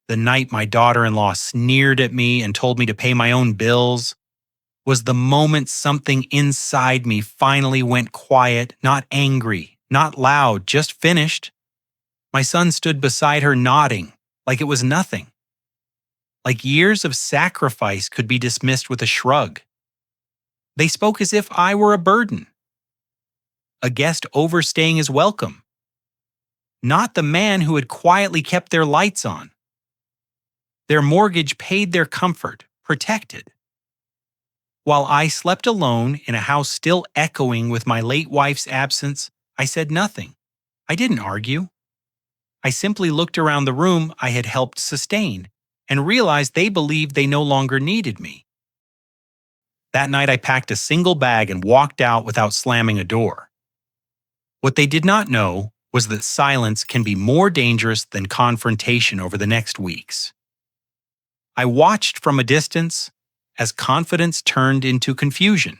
the night my daughter-in-law sneered at me and told me to pay my own bills, was the moment something inside me finally went quiet, not angry, not loud, just finished. My son stood beside her nodding, like it was nothing. Like years of sacrifice could be dismissed with a shrug. They spoke as if I were a burden, a guest overstaying his welcome, not the man who had quietly kept their lights on. Their mortgage paid their comfort, protected. While I slept alone in a house still echoing with my late wife's absence, I said nothing. I didn't argue. I simply looked around the room I had helped sustain and realized they believed they no longer needed me. That night I packed a single bag and walked out without slamming a door. What they did not know was that silence can be more dangerous than confrontation over the next weeks. I watched from a distance as confidence turned into confusion.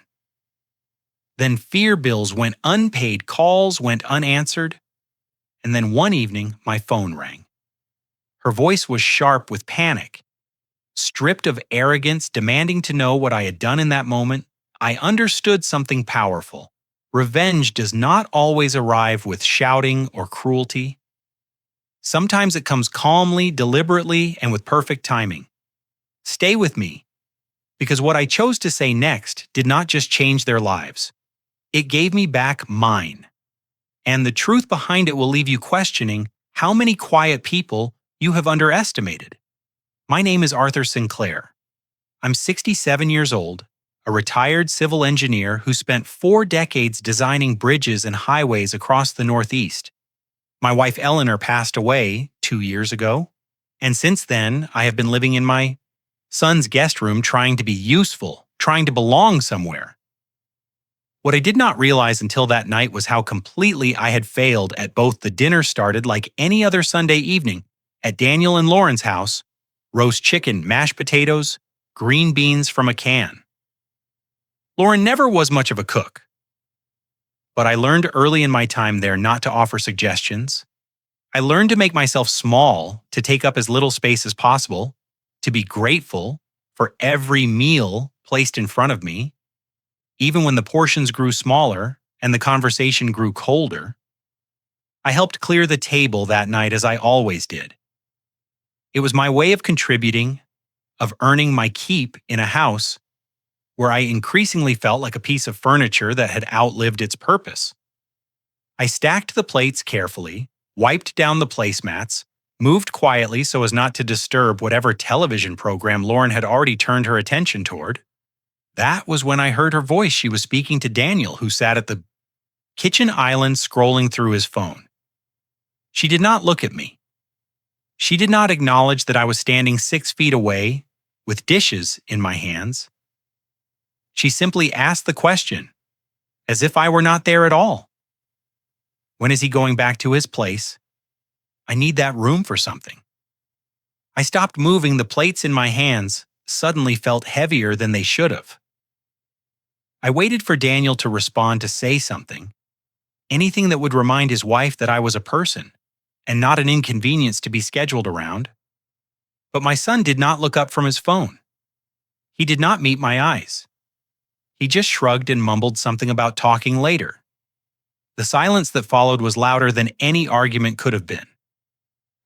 Then fear bills went unpaid, calls went unanswered, and then one evening my phone rang. Her voice was sharp with panic. Stripped of arrogance, demanding to know what I had done in that moment, I understood something powerful. Revenge does not always arrive with shouting or cruelty. Sometimes it comes calmly, deliberately, and with perfect timing. Stay with me, because what I chose to say next did not just change their lives. It gave me back mine. And the truth behind it will leave you questioning how many quiet people you have underestimated. My name is Arthur Sinclair. I'm 67 years old, a retired civil engineer who spent 4 decades designing bridges and highways across the Northeast. My wife Eleanor passed away 2 years ago, and since then I have been living in my son's guest room trying to be useful, trying to belong somewhere. What I did not realize until that night was how completely I had failed at both the dinner started like any other Sunday evening at Daniel and Lauren's house, roast chicken, mashed potatoes, green beans from a can. Lauren never was much of a cook, but I learned early in my time there not to offer suggestions. I learned to make myself small, to take up as little space as possible, to be grateful for every meal placed in front of me, even when the portions grew smaller and the conversation grew colder. I helped clear the table that night as I always did. It was my way of contributing, of earning my keep in a house where I increasingly felt like a piece of furniture that had outlived its purpose. I stacked the plates carefully, wiped down the placemats, moved quietly so as not to disturb whatever television program Lauren had already turned her attention toward. That was when I heard her voice. She was speaking to Daniel, who sat at the kitchen island scrolling through his phone. She did not look at me. She did not acknowledge that I was standing 6 feet away with dishes in my hands. She simply asked the question, as if I were not there at all. When is he going back to his place? I need that room for something. I stopped moving. The plates in my hands suddenly felt heavier than they should have. I waited for Daniel to respond, to say something, anything that would remind his wife that I was a person and not an inconvenience to be scheduled around. But my son did not look up from his phone. He did not meet my eyes. He just shrugged and mumbled something about talking later. The silence that followed was louder than any argument could have been.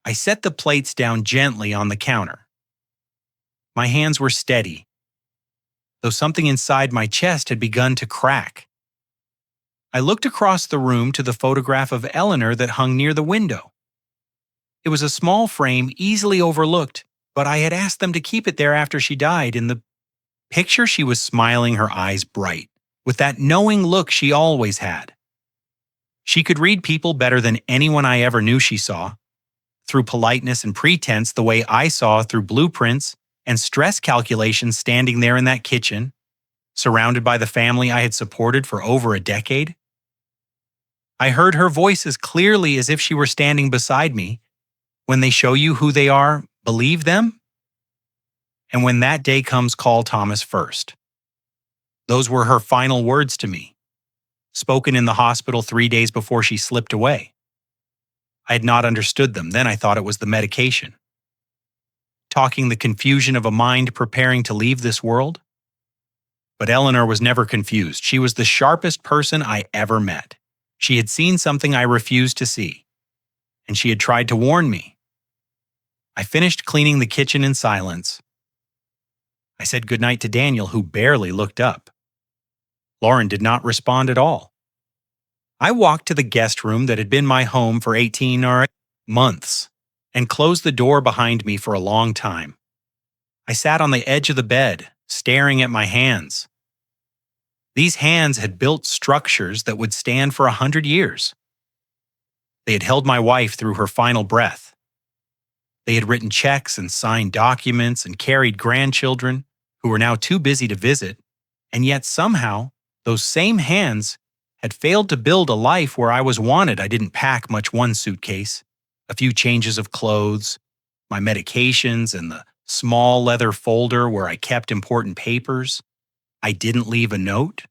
I set the plates down gently on the counter. My hands were steady, though something inside my chest had begun to crack. I looked across the room to the photograph of Eleanor that hung near the window. It was a small frame, easily overlooked, but I had asked them to keep it there after she died. In the picture, she was smiling, her eyes bright, with that knowing look she always had. She could read people better than anyone I ever knew she saw, through politeness and pretense, the way I saw through blueprints and stress calculations, standing there in that kitchen, surrounded by the family I had supported for over a decade. I heard her voice as clearly as if she were standing beside me. When they show you who they are, believe them. And when that day comes, call Thomas first. Those were her final words to me, spoken in the hospital 3 days before she slipped away. I had not understood them. Then I thought it was the medication. talking the confusion of a mind preparing to leave this world. But Eleanor was never confused. She was the sharpest person I ever met. She had seen something I refused to see, and she had tried to warn me. I finished cleaning the kitchen in silence. I said goodnight to Daniel, who barely looked up. Lauren did not respond at all. I walked to the guest room that had been my home for 18 months and closed the door behind me for a long time. I sat on the edge of the bed, staring at my hands. These hands had built structures that would stand for 100 years. They had held my wife through her final breath. They had written checks and signed documents and carried grandchildren who were now too busy to visit, and yet somehow those same hands had failed to build a life where I was wanted. I didn't pack much one suitcase, a few changes of clothes, my medications, and the small leather folder where I kept important papers. I didn't leave a note.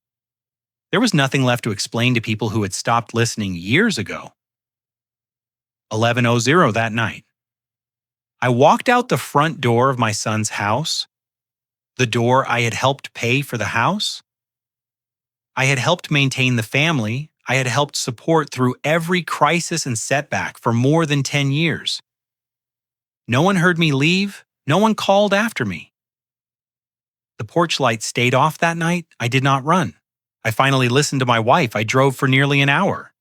There was nothing left to explain to people who had stopped listening years ago. 11:00 that night. I walked out the front door of my son's house, the door I had helped pay for the house. I had helped maintain the family. I had helped support through every crisis and setback for more than 10 years. No one heard me leave. No one called after me. The porch light stayed off that night. I did not run. I finally listened to my wife. I drove for nearly an hour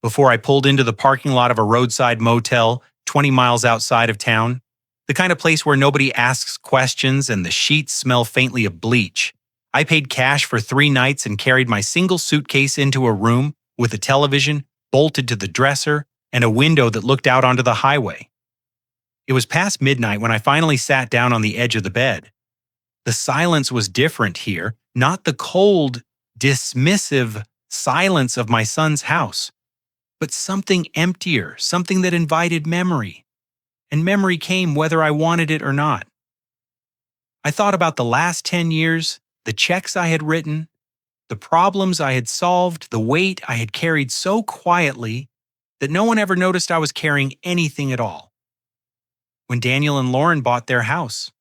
before I pulled into the parking lot of a roadside motel 20 miles outside of town, the kind of place where nobody asks questions and the sheets smell faintly of bleach. I paid cash for 3 nights and carried my single suitcase into a room with a television bolted to the dresser and a window that looked out onto the highway. It was past midnight when I finally sat down on the edge of the bed. The silence was different here, not the cold, dismissive silence of my son's house, but something emptier, something that invited memory. And memory came whether I wanted it or not. I thought about the last 10 years, the checks I had written, the problems I had solved, the weight I had carried so quietly that no one ever noticed I was carrying anything at all. When Daniel and Lauren bought their house,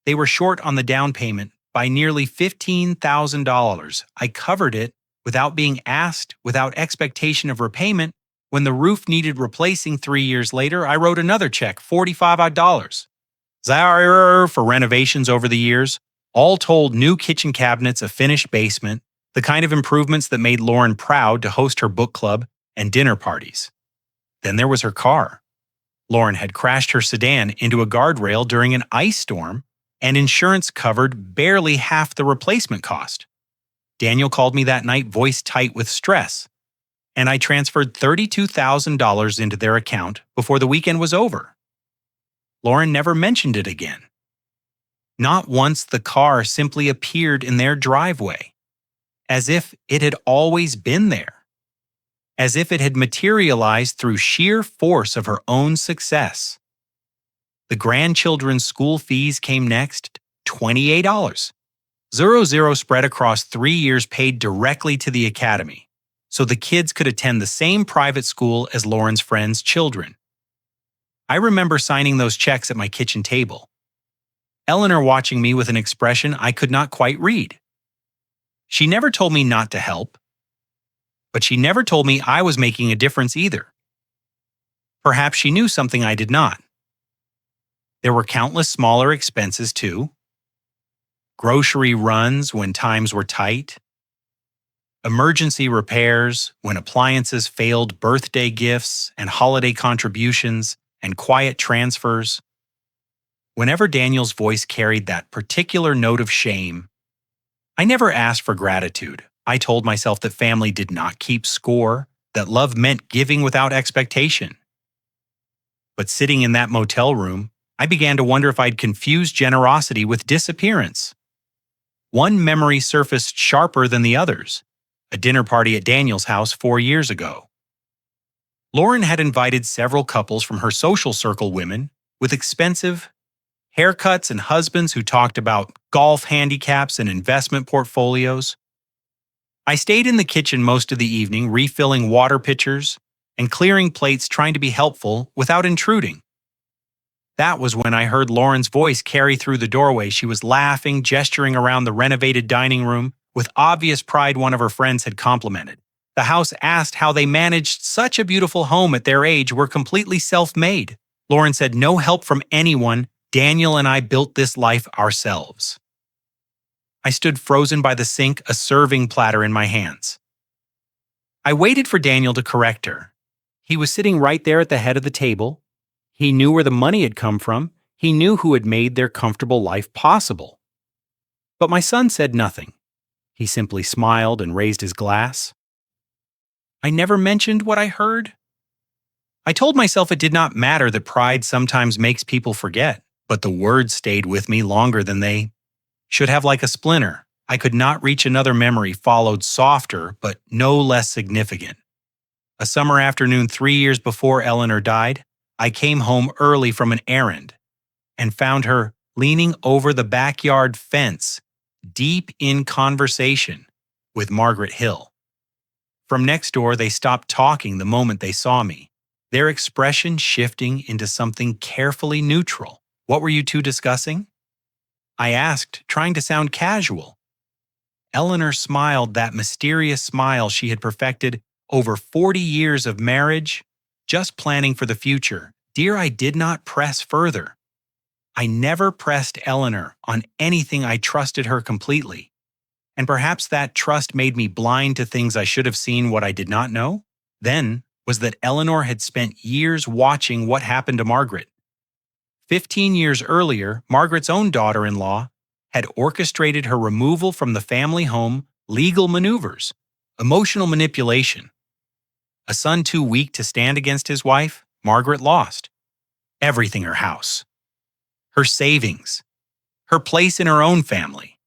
they were short on the down payment by nearly $15,000. I covered it without being asked, without expectation of repayment. When the roof needed replacing 3 years later, I wrote another check, $45. For renovations over the years, all told new kitchen cabinets, a finished basement, the kind of improvements that made Lauren proud to host her book club and dinner parties. Then there was her car. Lauren had crashed her sedan into a guardrail during an ice storm, and insurance covered barely half the replacement cost. Daniel called me that night, voice tight with stress, and I transferred $32,000 into their account before the weekend was over. Lauren never mentioned it again. Not once the car simply appeared in their driveway, as if it had always been there, as if it had materialized through sheer force of her own success. The grandchildren's school fees came next, $28. 0 spread across 3 years paid directly to the academy, so the kids could attend the same private school as Lauren's friends' children. I remember signing those checks at my kitchen table, Eleanor watching me with an expression I could not quite read. She never told me not to help, but she never told me I was making a difference either. Perhaps she knew something I did not. There were countless smaller expenses too. Grocery runs when times were tight. Emergency repairs when appliances failed, birthday gifts and holiday contributions and quiet transfers. Whenever Daniel's voice carried that particular note of shame, I never asked for gratitude. I told myself that family did not keep score, that love meant giving without expectation. But sitting in that motel room, I began to wonder if I'd confused generosity with disappearance. One memory surfaced sharper than the others, a dinner party at Daniel's house 4 years ago. Lauren had invited several couples from her social circle women with expensive haircuts and husbands who talked about golf handicaps and investment portfolios. I stayed in the kitchen most of the evening, refilling water pitchers and clearing plates, trying to be helpful without intruding. That was when I heard Lauren's voice carry through the doorway. She was laughing, gesturing around the renovated dining room with obvious pride one of her friends had complimented. The house asked how they managed such a beautiful home at their age were completely self-made. Lauren said no help from anyone. Daniel and I built this life ourselves. I stood frozen by the sink, a serving platter in my hands. I waited for Daniel to correct her. He was sitting right there at the head of the table. He knew where the money had come from. He knew who had made their comfortable life possible. But my son said nothing. He simply smiled and raised his glass. I never mentioned what I heard. I told myself it did not matter that pride sometimes makes people forget, but the words stayed with me longer than they should have, like a splinter. I could not reach another memory followed softer, but no less significant. A summer afternoon 3 years before Eleanor died, I came home early from an errand and found her leaning over the backyard fence, deep in conversation with Margaret Hill. From next door, they stopped talking the moment they saw me, their expression shifting into something carefully neutral. "What were you two discussing?" I asked, trying to sound casual. Eleanor smiled, that mysterious smile she had perfected over 40 years of marriage, just planning for the future. Dear, I did not press further. I never pressed Eleanor on anything. I trusted her completely. And perhaps that trust made me blind to things I should have seen. What I did not know then was that Eleanor had spent years watching what happened to Margaret. 15 years earlier, Margaret's own daughter-in-law had orchestrated her removal from the family home, legal maneuvers, emotional manipulation. A son too weak to stand against his wife, Margaret lost everything: her house, her savings, her place in her own family.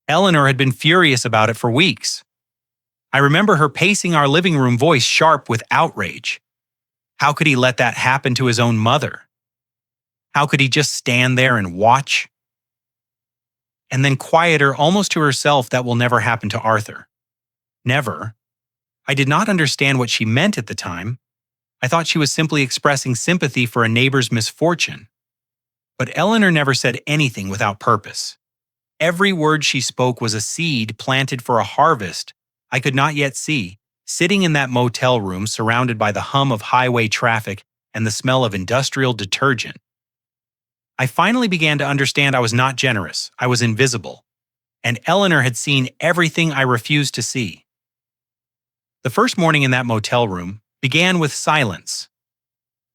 Eleanor had been furious about it for weeks. I remember her pacing our living room, voice sharp with outrage. How could he let that happen to his own mother? How could he just stand there and watch? And then quieter, almost to herself, "That will never happen to Arthur." Never. I did not understand what she meant at the time. I thought she was simply expressing sympathy for a neighbor's misfortune. But Eleanor never said anything without purpose. Every word she spoke was a seed planted for a harvest I could not yet see, sitting in that motel room surrounded by the hum of highway traffic and the smell of industrial detergent. I finally began to understand I was not generous, I was invisible, and Eleanor had seen everything I refused to see. The first morning in that motel room began with silence.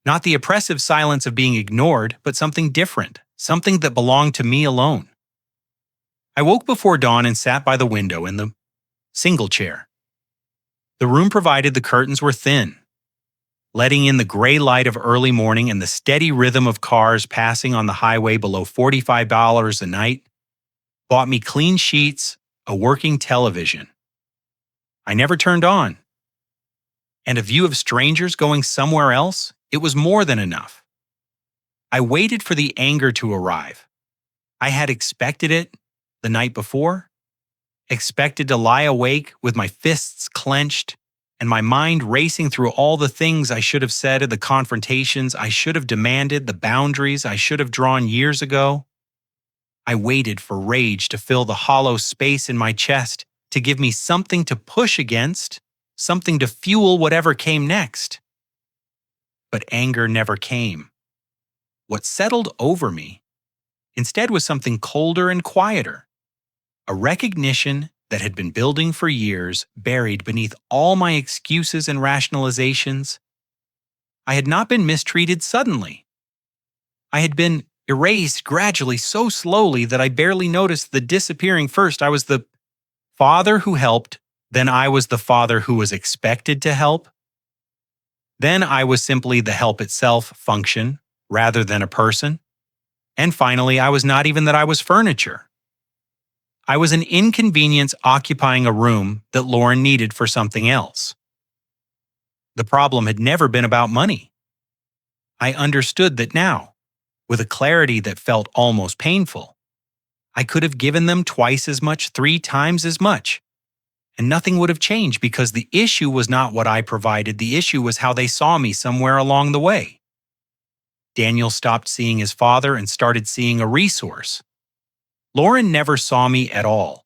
Not the oppressive silence of being ignored, but something different, something that belonged to me alone. I woke before dawn and sat by the window in the single chair. The room provided the curtains were thin, letting in the gray light of early morning and the steady rhythm of cars passing on the highway below $45 a night. Bought me clean sheets, a working television I never turned on, and a view of strangers going somewhere else. It was more than enough. I waited for the anger to arrive. I had expected it the night before, expected to lie awake with my fists clenched and my mind racing through all the things I should have said, the confrontations I should have demanded, the boundaries I should have drawn years ago. I waited for rage to fill the hollow space in my chest, to give me something to push against, something to fuel whatever came next. But anger never came. What settled over me instead was something colder and quieter, a recognition that had been building for years, buried beneath all my excuses and rationalizations. I had not been mistreated suddenly. I had been erased gradually, so slowly that I barely noticed the disappearing. First, I was the father who helped, then I was the father who was expected to help. Then I was simply the help itself, function, rather than a person. And finally, I was not even that. I was furniture. I was an inconvenience occupying a room that Lauren needed for something else. The problem had never been about money. I understood that now, with a clarity that felt almost painful. I could have given them twice as much, 3 times as much, and nothing would have changed because the issue was not what I provided. The issue was how they saw me somewhere along the way. Daniel stopped seeing his father and started seeing a resource. Lauren never saw me at all.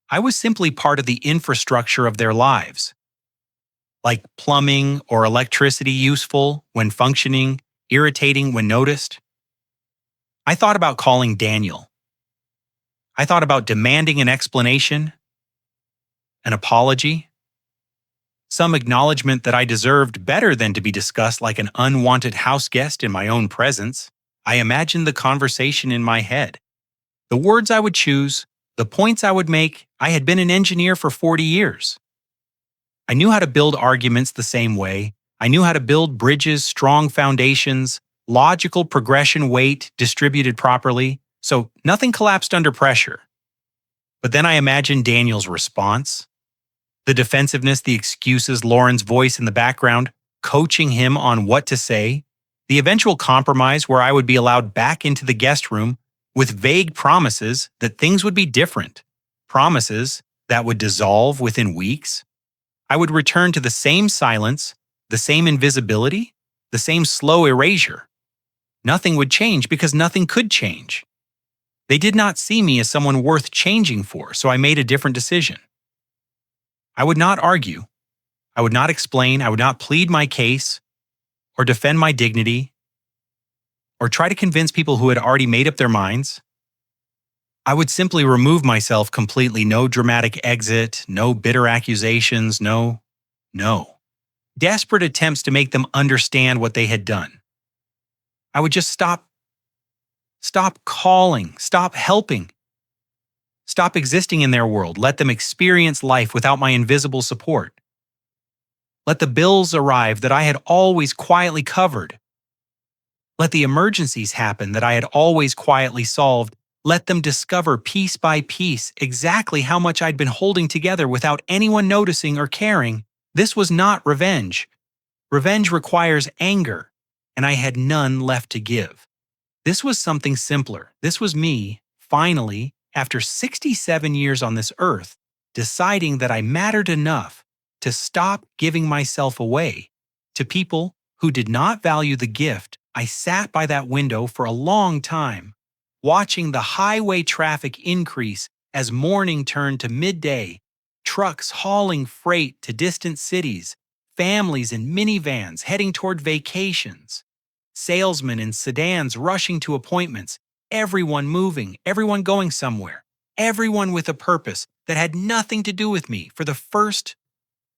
I was simply part of the infrastructure of their lives. Like plumbing or electricity, useful when functioning, irritating when noticed. I thought about calling Daniel. I thought about demanding an explanation, an apology, some acknowledgement that I deserved better than to be discussed like an unwanted house guest in my own presence. I imagined the conversation in my head. The words I would choose, the points I would make. I had been an engineer for 40 years. I knew how to build arguments the same way. I knew how to build bridges, strong foundations, logical progression weight distributed properly, so nothing collapsed under pressure. But then I imagined Daniel's response. The defensiveness, the excuses, Lauren's voice in the background, coaching him on what to say, the eventual compromise where I would be allowed back into the guest room with vague promises that things would be different, promises that would dissolve within weeks. I would return to the same silence, the same invisibility, the same slow erasure. Nothing would change because nothing could change. They did not see me as someone worth changing for, so I made a different decision. I would not argue. I would not explain. I would not plead my case or defend my dignity or try to convince people who had already made up their minds. I would simply remove myself completely. No dramatic exit, no bitter accusations, no. Desperate attempts to make them understand what they had done. I would just stop calling, stop helping, stop existing in their world, let them experience life without my invisible support. Let the bills arrive that I had always quietly covered. Let the emergencies happen that I had always quietly solved. Let them discover piece by piece exactly how much I'd been holding together without anyone noticing or caring. This was not revenge. Revenge requires anger, and I had none left to give. This was something simpler. This was me, finally, after 67 years on this earth, deciding that I mattered enough to stop giving myself away to people who did not value the gift. I sat by that window for a long time, watching the highway traffic increase as morning turned to midday, trucks hauling freight to distant cities, families in minivans heading toward vacations, salesmen in sedans rushing to appointments, everyone moving, everyone going somewhere, everyone with a purpose that had nothing to do with me for the first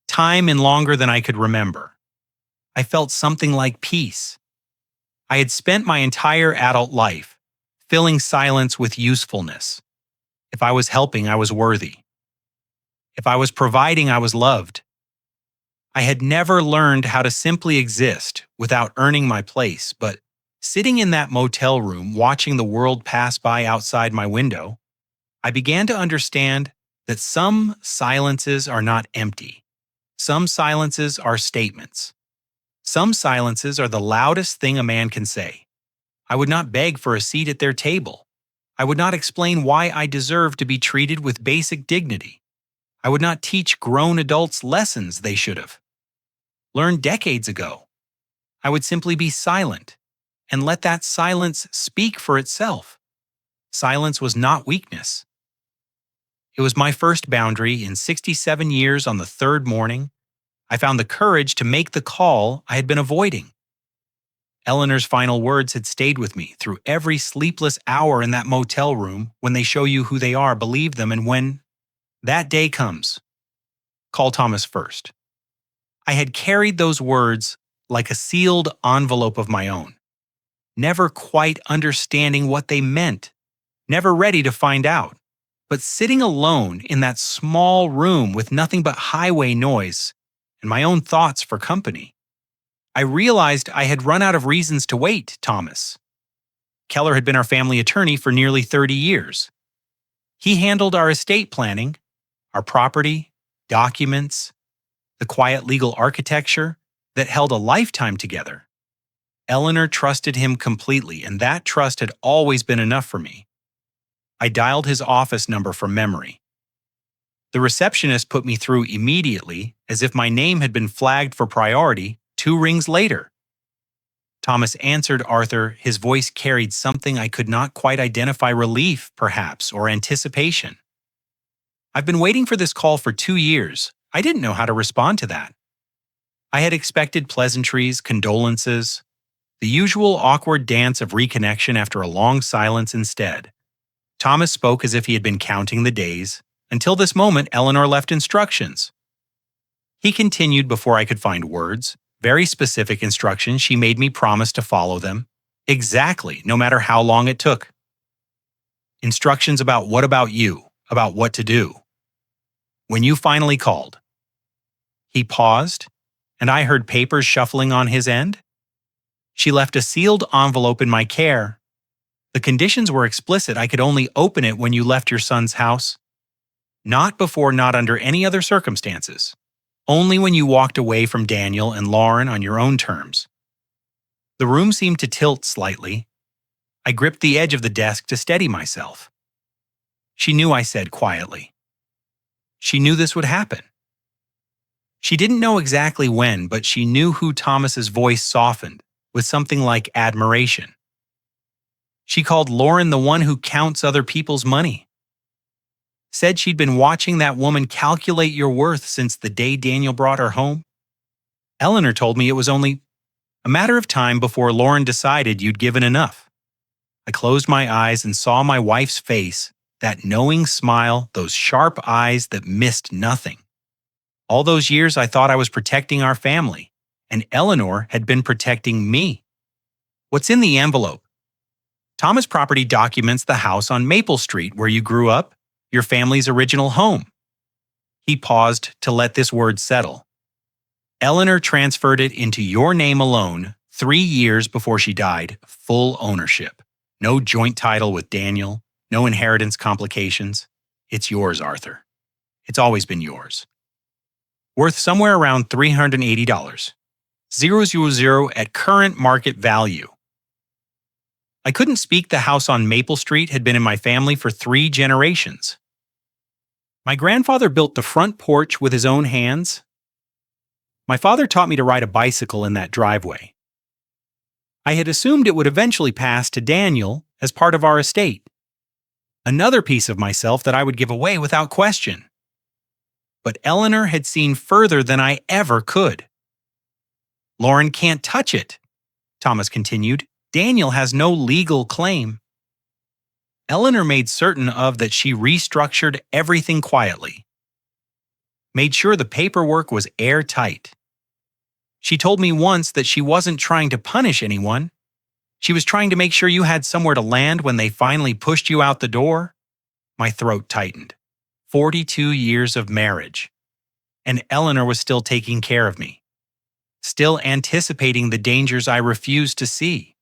time in longer than I could remember. I felt something like peace. I had spent my entire adult life filling silence with usefulness. If I was helping, I was worthy. If I was providing, I was loved. I had never learned how to simply exist without earning my place, but sitting in that motel room watching the world pass by outside my window, I began to understand that some silences are not empty. Some silences are statements. Some silences are the loudest thing a man can say. I would not beg for a seat at their table. I would not explain why I deserve to be treated with basic dignity. I would not teach grown adults lessons they should have learned decades ago. I would simply be silent and let that silence speak for itself. Silence was not weakness. It was my first boundary in 67 years. On the third morning, I found the courage to make the call I had been avoiding. Eleanor's final words had stayed with me through every sleepless hour in that motel room. When they show you who they are, believe them, and when that day comes, call Thomas first. I had carried those words like a sealed envelope of my own, never quite understanding what they meant, never ready to find out. But sitting alone in that small room with nothing but highway noise and my own thoughts for company, I realized I had run out of reasons to wait, Thomas. Keller had been our family attorney for nearly 30 years. He handled our estate planning, our property, documents, the quiet legal architecture that held a lifetime together. Eleanor trusted him completely, and that trust had always been enough for me. I dialed his office number from memory. The receptionist put me through immediately, as if my name had been flagged for priority. 2 rings later, Thomas answered Arthur. His voice carried something I could not quite identify: relief, perhaps, or anticipation. I've been waiting for this call for 2 years. I didn't know how to respond to that. I had expected pleasantries, condolences, the usual awkward dance of reconnection after a long silence. Instead, Thomas spoke as if he had been counting the days. Until this moment, Eleanor left instructions. He continued before I could find words. Very specific instructions. She made me promise to follow them. Exactly, no matter how long it took. Instructions about what about you, about what to do. When you finally called. He paused, and I heard papers shuffling on his end. She left a sealed envelope in my care. The conditions were explicit. I could only open it when you left your son's house. Not before, not under any other circumstances. Only when you walked away from Daniel and Lauren on your own terms. The room seemed to tilt slightly. I gripped the edge of the desk to steady myself. She knew, I said quietly. She knew this would happen. She didn't know exactly when, but she knew who. Thomas's voice softened with something like admiration. She called Lauren the one who counts other people's money. Said she'd been watching that woman calculate your worth since the day Daniel brought her home. Eleanor told me it was only a matter of time before Lauren decided you'd given enough. I closed my eyes and saw my wife's face, that knowing smile, those sharp eyes that missed nothing. All those years I thought I was protecting our family, and Eleanor had been protecting me. What's in the envelope? Thomas Property documents the house on Maple Street where you grew up, your family's original home. He paused to let this word settle. Eleanor transferred it into your name alone 3 years before she died, full ownership. No joint title with Daniel, no inheritance complications. It's yours, Arthur. It's always been yours. Worth somewhere around $380. 000 at current market value. I couldn't speak. The house on Maple Street had been in my family for 3 generations. My grandfather built the front porch with his own hands. My father taught me to ride a bicycle in that driveway. I had assumed it would eventually pass to Daniel as part of our estate. Another piece of myself that I would give away without question. But Eleanor had seen further than I ever could. Lauren can't touch it, Thomas continued. Daniel has no legal claim. Eleanor made certain of that. She restructured everything quietly. Made sure the paperwork was airtight. She told me once that she wasn't trying to punish anyone. She was trying to make sure you had somewhere to land when they finally pushed you out the door. My throat tightened. 42 years of marriage. And Eleanor was still taking care of me. Still anticipating the dangers I refused to see.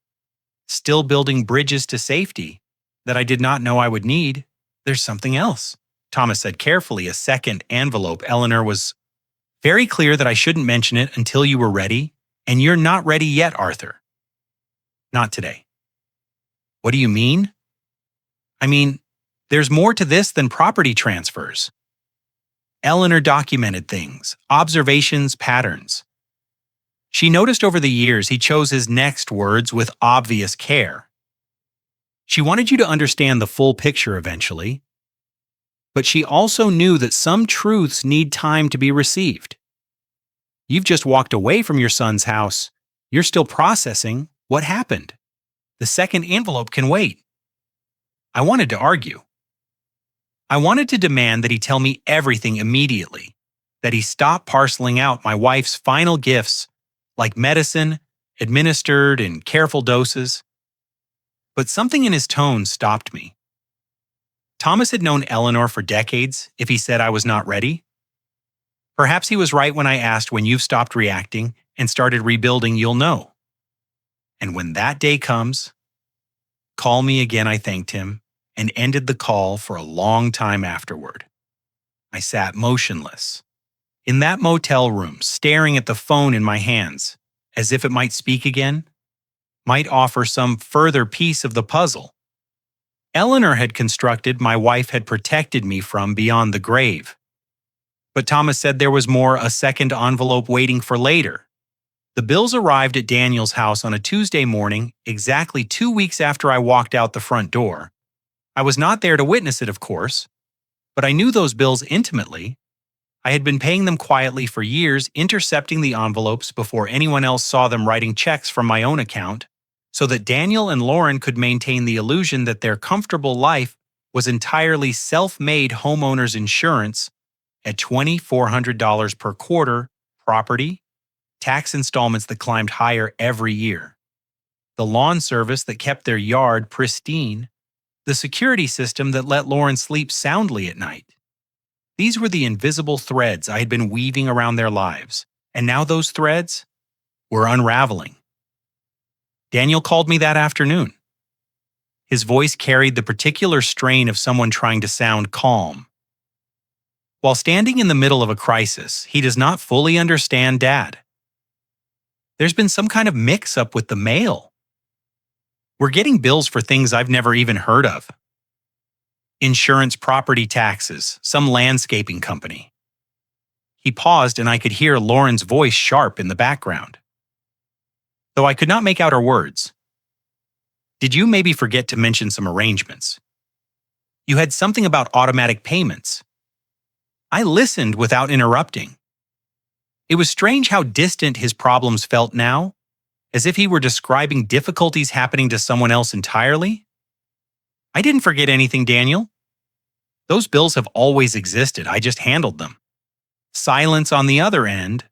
Still building bridges to safety that I did not know I would need. There's something else, Thomas said carefully. A second envelope. Eleanor was very clear that I shouldn't mention it until you were ready, and you're not ready yet, Arthur. Not today. What do you mean? I mean, there's more to this than property transfers. Eleanor documented things, observations, patterns. She noticed over the years he chose his next words with obvious care. She wanted you to understand the full picture eventually, but she also knew that some truths need time to be received. You've just walked away from your son's house. You're still processing what happened. The second envelope can wait. I wanted to argue. I wanted to demand that he tell me everything immediately, that he stop parceling out my wife's final gifts like medicine, administered in careful doses. But something in his tone stopped me. Thomas had known Eleanor for decades if he said I was not ready. Perhaps he was right when I asked, when you've stopped reacting and started rebuilding, you'll know. And when that day comes, call me again. I thanked him and ended the call for a long time afterward. I sat motionless in that motel room, staring at the phone in my hands, as if it might speak again, might offer some further piece of the puzzle. Eleanor had constructed, my wife had protected me from beyond the grave. But Thomas said there was more, a second envelope waiting for later. The bills arrived at Daniel's house on a Tuesday morning, exactly 2 weeks after I walked out the front door. I was not there to witness it, of course, but I knew those bills intimately. I had been paying them quietly for years, intercepting the envelopes before anyone else saw them, writing checks from my own account, so that Daniel and Lauren could maintain the illusion that their comfortable life was entirely self-made homeowners insurance at $2,400 per quarter, property, tax installments that climbed higher every year, the lawn service that kept their yard pristine, the security system that let Lauren sleep soundly at night. These were the invisible threads I had been weaving around their lives, and now those threads were unraveling. Daniel called me that afternoon. His voice carried the particular strain of someone trying to sound calm. While standing in the middle of a crisis, he does not fully understand Dad. There's been some kind of mix-up with the mail. We're getting bills for things I've never even heard of. Insurance, property taxes, some landscaping company. He paused and I could hear Lauren's voice sharp in the background, though I could not make out her words. Did you maybe forget to mention some arrangements? You had something about automatic payments. I listened without interrupting. It was strange how distant his problems felt now, as if he were describing difficulties happening to someone else entirely. I didn't forget anything, Daniel. Those bills have always existed, I just handled them. Silence on the other end.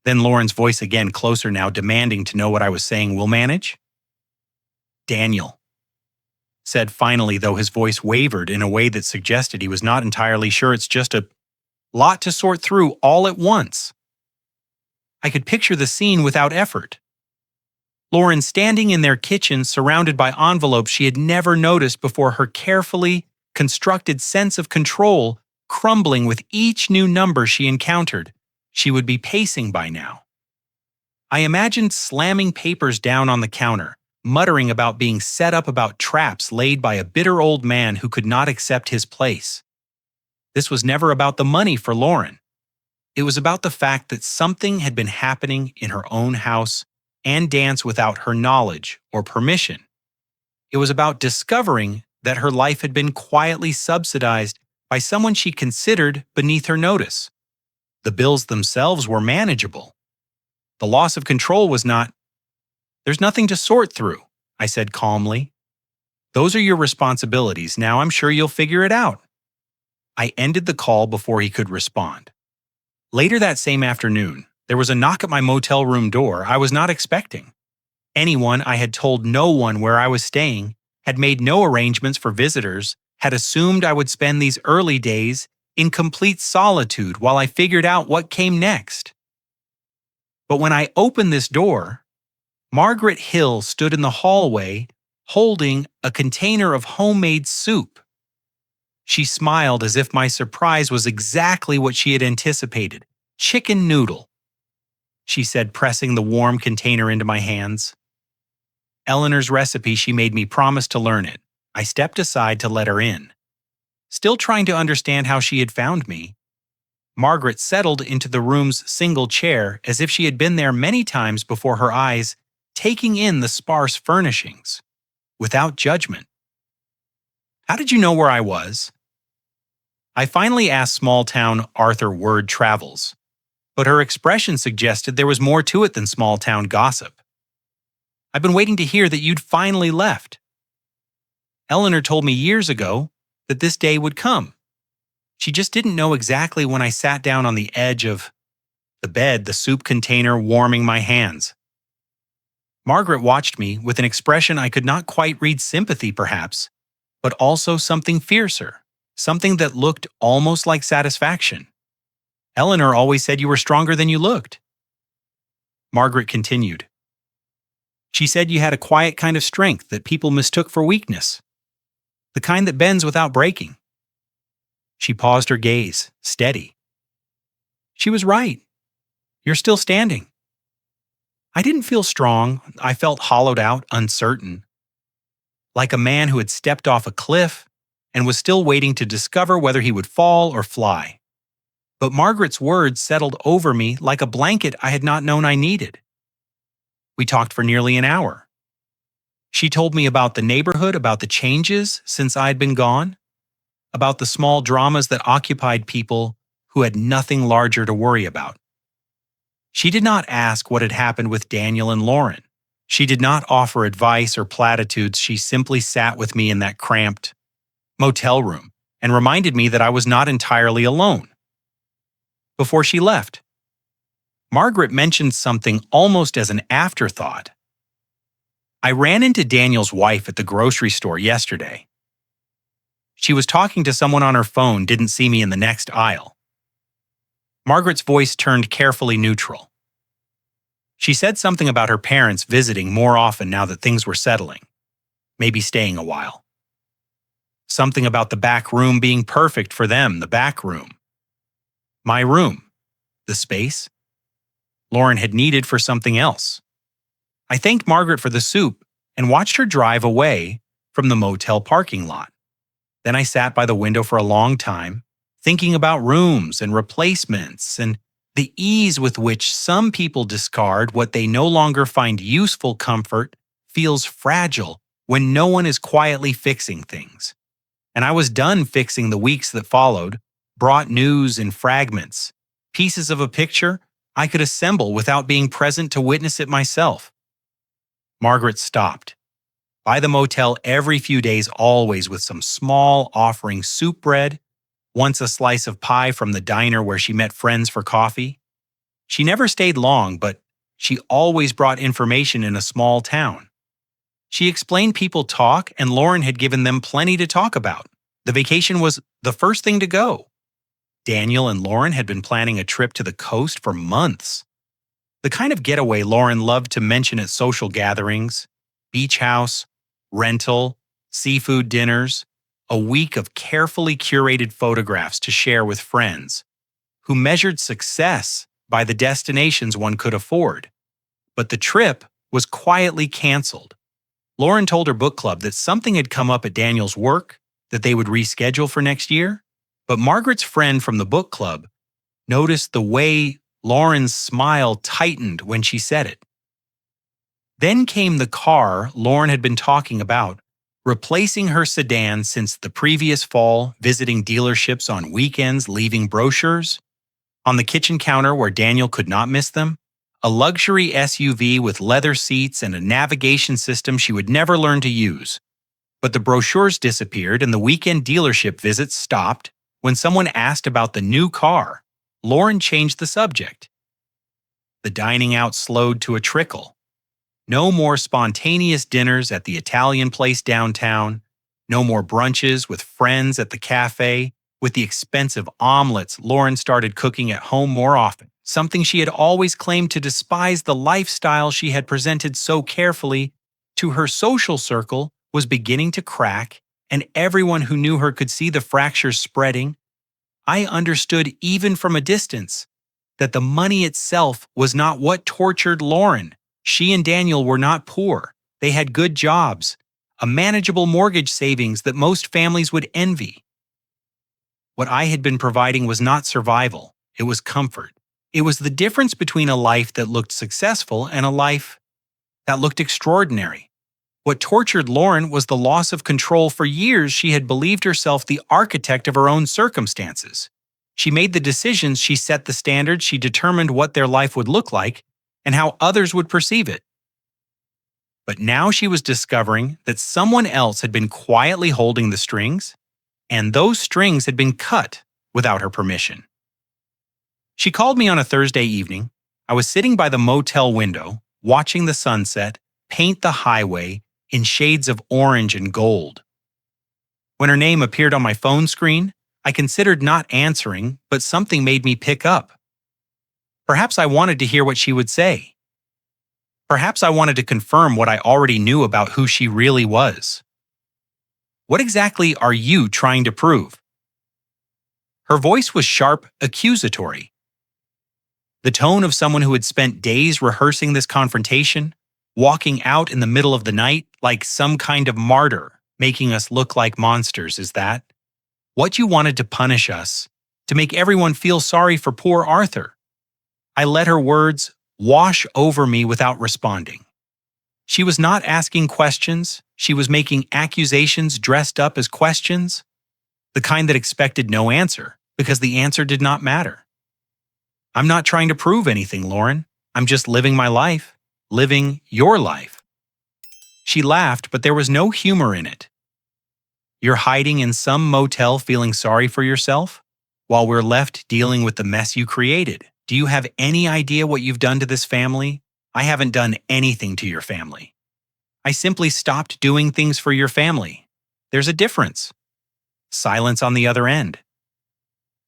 Then Lauren's voice again, closer now, demanding to know what I was saying. We'll manage? Daniel said finally, though his voice wavered in a way that suggested he was not entirely sure. It's just a lot to sort through all at once. I could picture the scene without effort. Lauren standing in their kitchen, surrounded by envelopes she had never noticed before, her carefully constructed sense of control crumbling with each new number she encountered. She would be pacing by now. I imagined slamming papers down on the counter, muttering about being set up, about traps laid by a bitter old man who could not accept his place. This was never about the money for Lauren. It was about the fact that something had been happening in her own house and dance without her knowledge or permission. It was about discovering that her life had been quietly subsidized by someone she considered beneath her notice. The bills themselves were manageable. The loss of control was not. There's nothing to sort through, I said calmly. Those are your responsibilities. Now I'm sure you'll figure it out. I ended the call before he could respond. Later that same afternoon, there was a knock at my motel room door I was not expecting. Anyone I had told no one where I was staying, had made no arrangements for visitors, had assumed I would spend these early days in complete solitude while I figured out what came next. But when I opened this door, Margaret Hill stood in the hallway holding a container of homemade soup. She smiled as if my surprise was exactly what she had anticipated. Chicken noodle, she said, pressing the warm container into my hands. Eleanor's recipe. She made me promise to learn it. I stepped aside to let her in. Still trying to understand how she had found me, Margaret settled into the room's single chair as if she had been there many times before, her eyes taking in the sparse furnishings, without judgment. How did you know where I was? I finally asked small-town Arthur Word Travels, but her expression suggested there was more to it than small-town gossip. I've been waiting to hear that you'd finally left. Eleanor told me years ago that this day would come. She just didn't know exactly when. I sat down on the edge of the bed, the soup container warming my hands. Margaret watched me with an expression I could not quite read, sympathy perhaps, but also something fiercer, something that looked almost like satisfaction. Eleanor always said you were stronger than you looked. Margaret continued. She said you had a quiet kind of strength that people mistook for weakness, the kind that bends without breaking. She paused, her gaze steady. She was right. You're still standing. I didn't feel strong. I felt hollowed out, uncertain, like a man who had stepped off a cliff and was still waiting to discover whether he would fall or fly. But Margaret's words settled over me like a blanket I had not known I needed. We talked for nearly an hour. She told me about the neighborhood, about the changes since I'd been gone, about the small dramas that occupied people who had nothing larger to worry about. She did not ask what had happened with Daniel and Lauren. She did not offer advice or platitudes. She simply sat with me in that cramped motel room and reminded me that I was not entirely alone. Before she left, Margaret mentioned something almost as an afterthought. I ran into Daniel's wife at the grocery store yesterday. She was talking to someone on her phone, didn't see me in the next aisle. Margaret's voice turned carefully neutral. She said something about her parents visiting more often now that things were settling, maybe staying a while. Something about the back room being perfect for them, the back room. My room, the space Lauren had needed for something else. I thanked Margaret for the soup and watched her drive away from the motel parking lot. Then I sat by the window for a long time, thinking about rooms and replacements and the ease with which some people discard what they no longer find useful. Comfort feels fragile when no one is quietly fixing things. And I was done fixing the weeks that followed, brought news in fragments, pieces of a picture I could assemble without being present to witness it myself. Margaret stopped by the motel every few days, always with some small offering soup bread, once a slice of pie from the diner where she met friends for coffee. She never stayed long, but she always brought information in a small town. She explained people talk, and Lauren had given them plenty to talk about. The vacation was the first thing to go. Daniel and Lauren had been planning a trip to the coast for months. The kind of getaway Lauren loved to mention at social gatherings, beach house, rental, seafood dinners, a week of carefully curated photographs to share with friends who measured success by the destinations one could afford. But the trip was quietly canceled. Lauren told her book club that something had come up at Daniel's work that they would reschedule for next year, but Margaret's friend from the book club noticed the way Lauren's smile tightened when she said it. Then came the car Lauren had been talking about, replacing her sedan since the previous fall, visiting dealerships on weekends, leaving brochures. On the kitchen counter where Daniel could not miss them, a luxury SUV with leather seats and a navigation system she would never learn to use. But the brochures disappeared and the weekend dealership visits stopped when someone asked about the new car. Lauren changed the subject. The dining out slowed to a trickle. No more spontaneous dinners at the Italian place downtown. No more brunches with friends at the cafe. With the expensive omelets, Lauren started cooking at home more often, something she had always claimed to despise. The lifestyle she had presented so carefully to her social circle was beginning to crack, and everyone who knew her could see the fractures spreading. I understood even from a distance that the money itself was not what tortured Lauren. She and Daniel were not poor. They had good jobs, a manageable mortgage savings that most families would envy. What I had been providing was not survival, it was comfort. It was the difference between a life that looked successful and a life that looked extraordinary. What tortured Lauren was the loss of control. For years, she had believed herself the architect of her own circumstances. She made the decisions, she set the standards, she determined what their life would look like and how others would perceive it. But now she was discovering that someone else had been quietly holding the strings, and those strings had been cut without her permission. She called me on a Thursday evening. I was sitting by the motel window, watching the sunset paint the highway in shades of orange and gold. When her name appeared on my phone screen, I considered not answering, but something made me pick up. Perhaps I wanted to hear what she would say. Perhaps I wanted to confirm what I already knew about who she really was. What exactly are you trying to prove? Her voice was sharp, accusatory. The tone of someone who had spent days rehearsing this confrontation, walking out in the middle of the night like some kind of martyr, making us look like monsters. Is that what you wanted to punish us to make everyone feel sorry for poor Arthur. I let her words wash over me without responding. She was not asking questions, she was making accusations dressed up as questions, the kind that expected no answer, because the answer did not matter. I'm not trying to prove anything, Lauren. I'm just living my life, living your life. She laughed, but there was no humor in it. You're hiding in some motel feeling sorry for yourself, while we're left dealing with the mess you created. Do you have any idea what you've done to this family? I haven't done anything to your family. I simply stopped doing things for your family. There's a difference. Silence on the other end.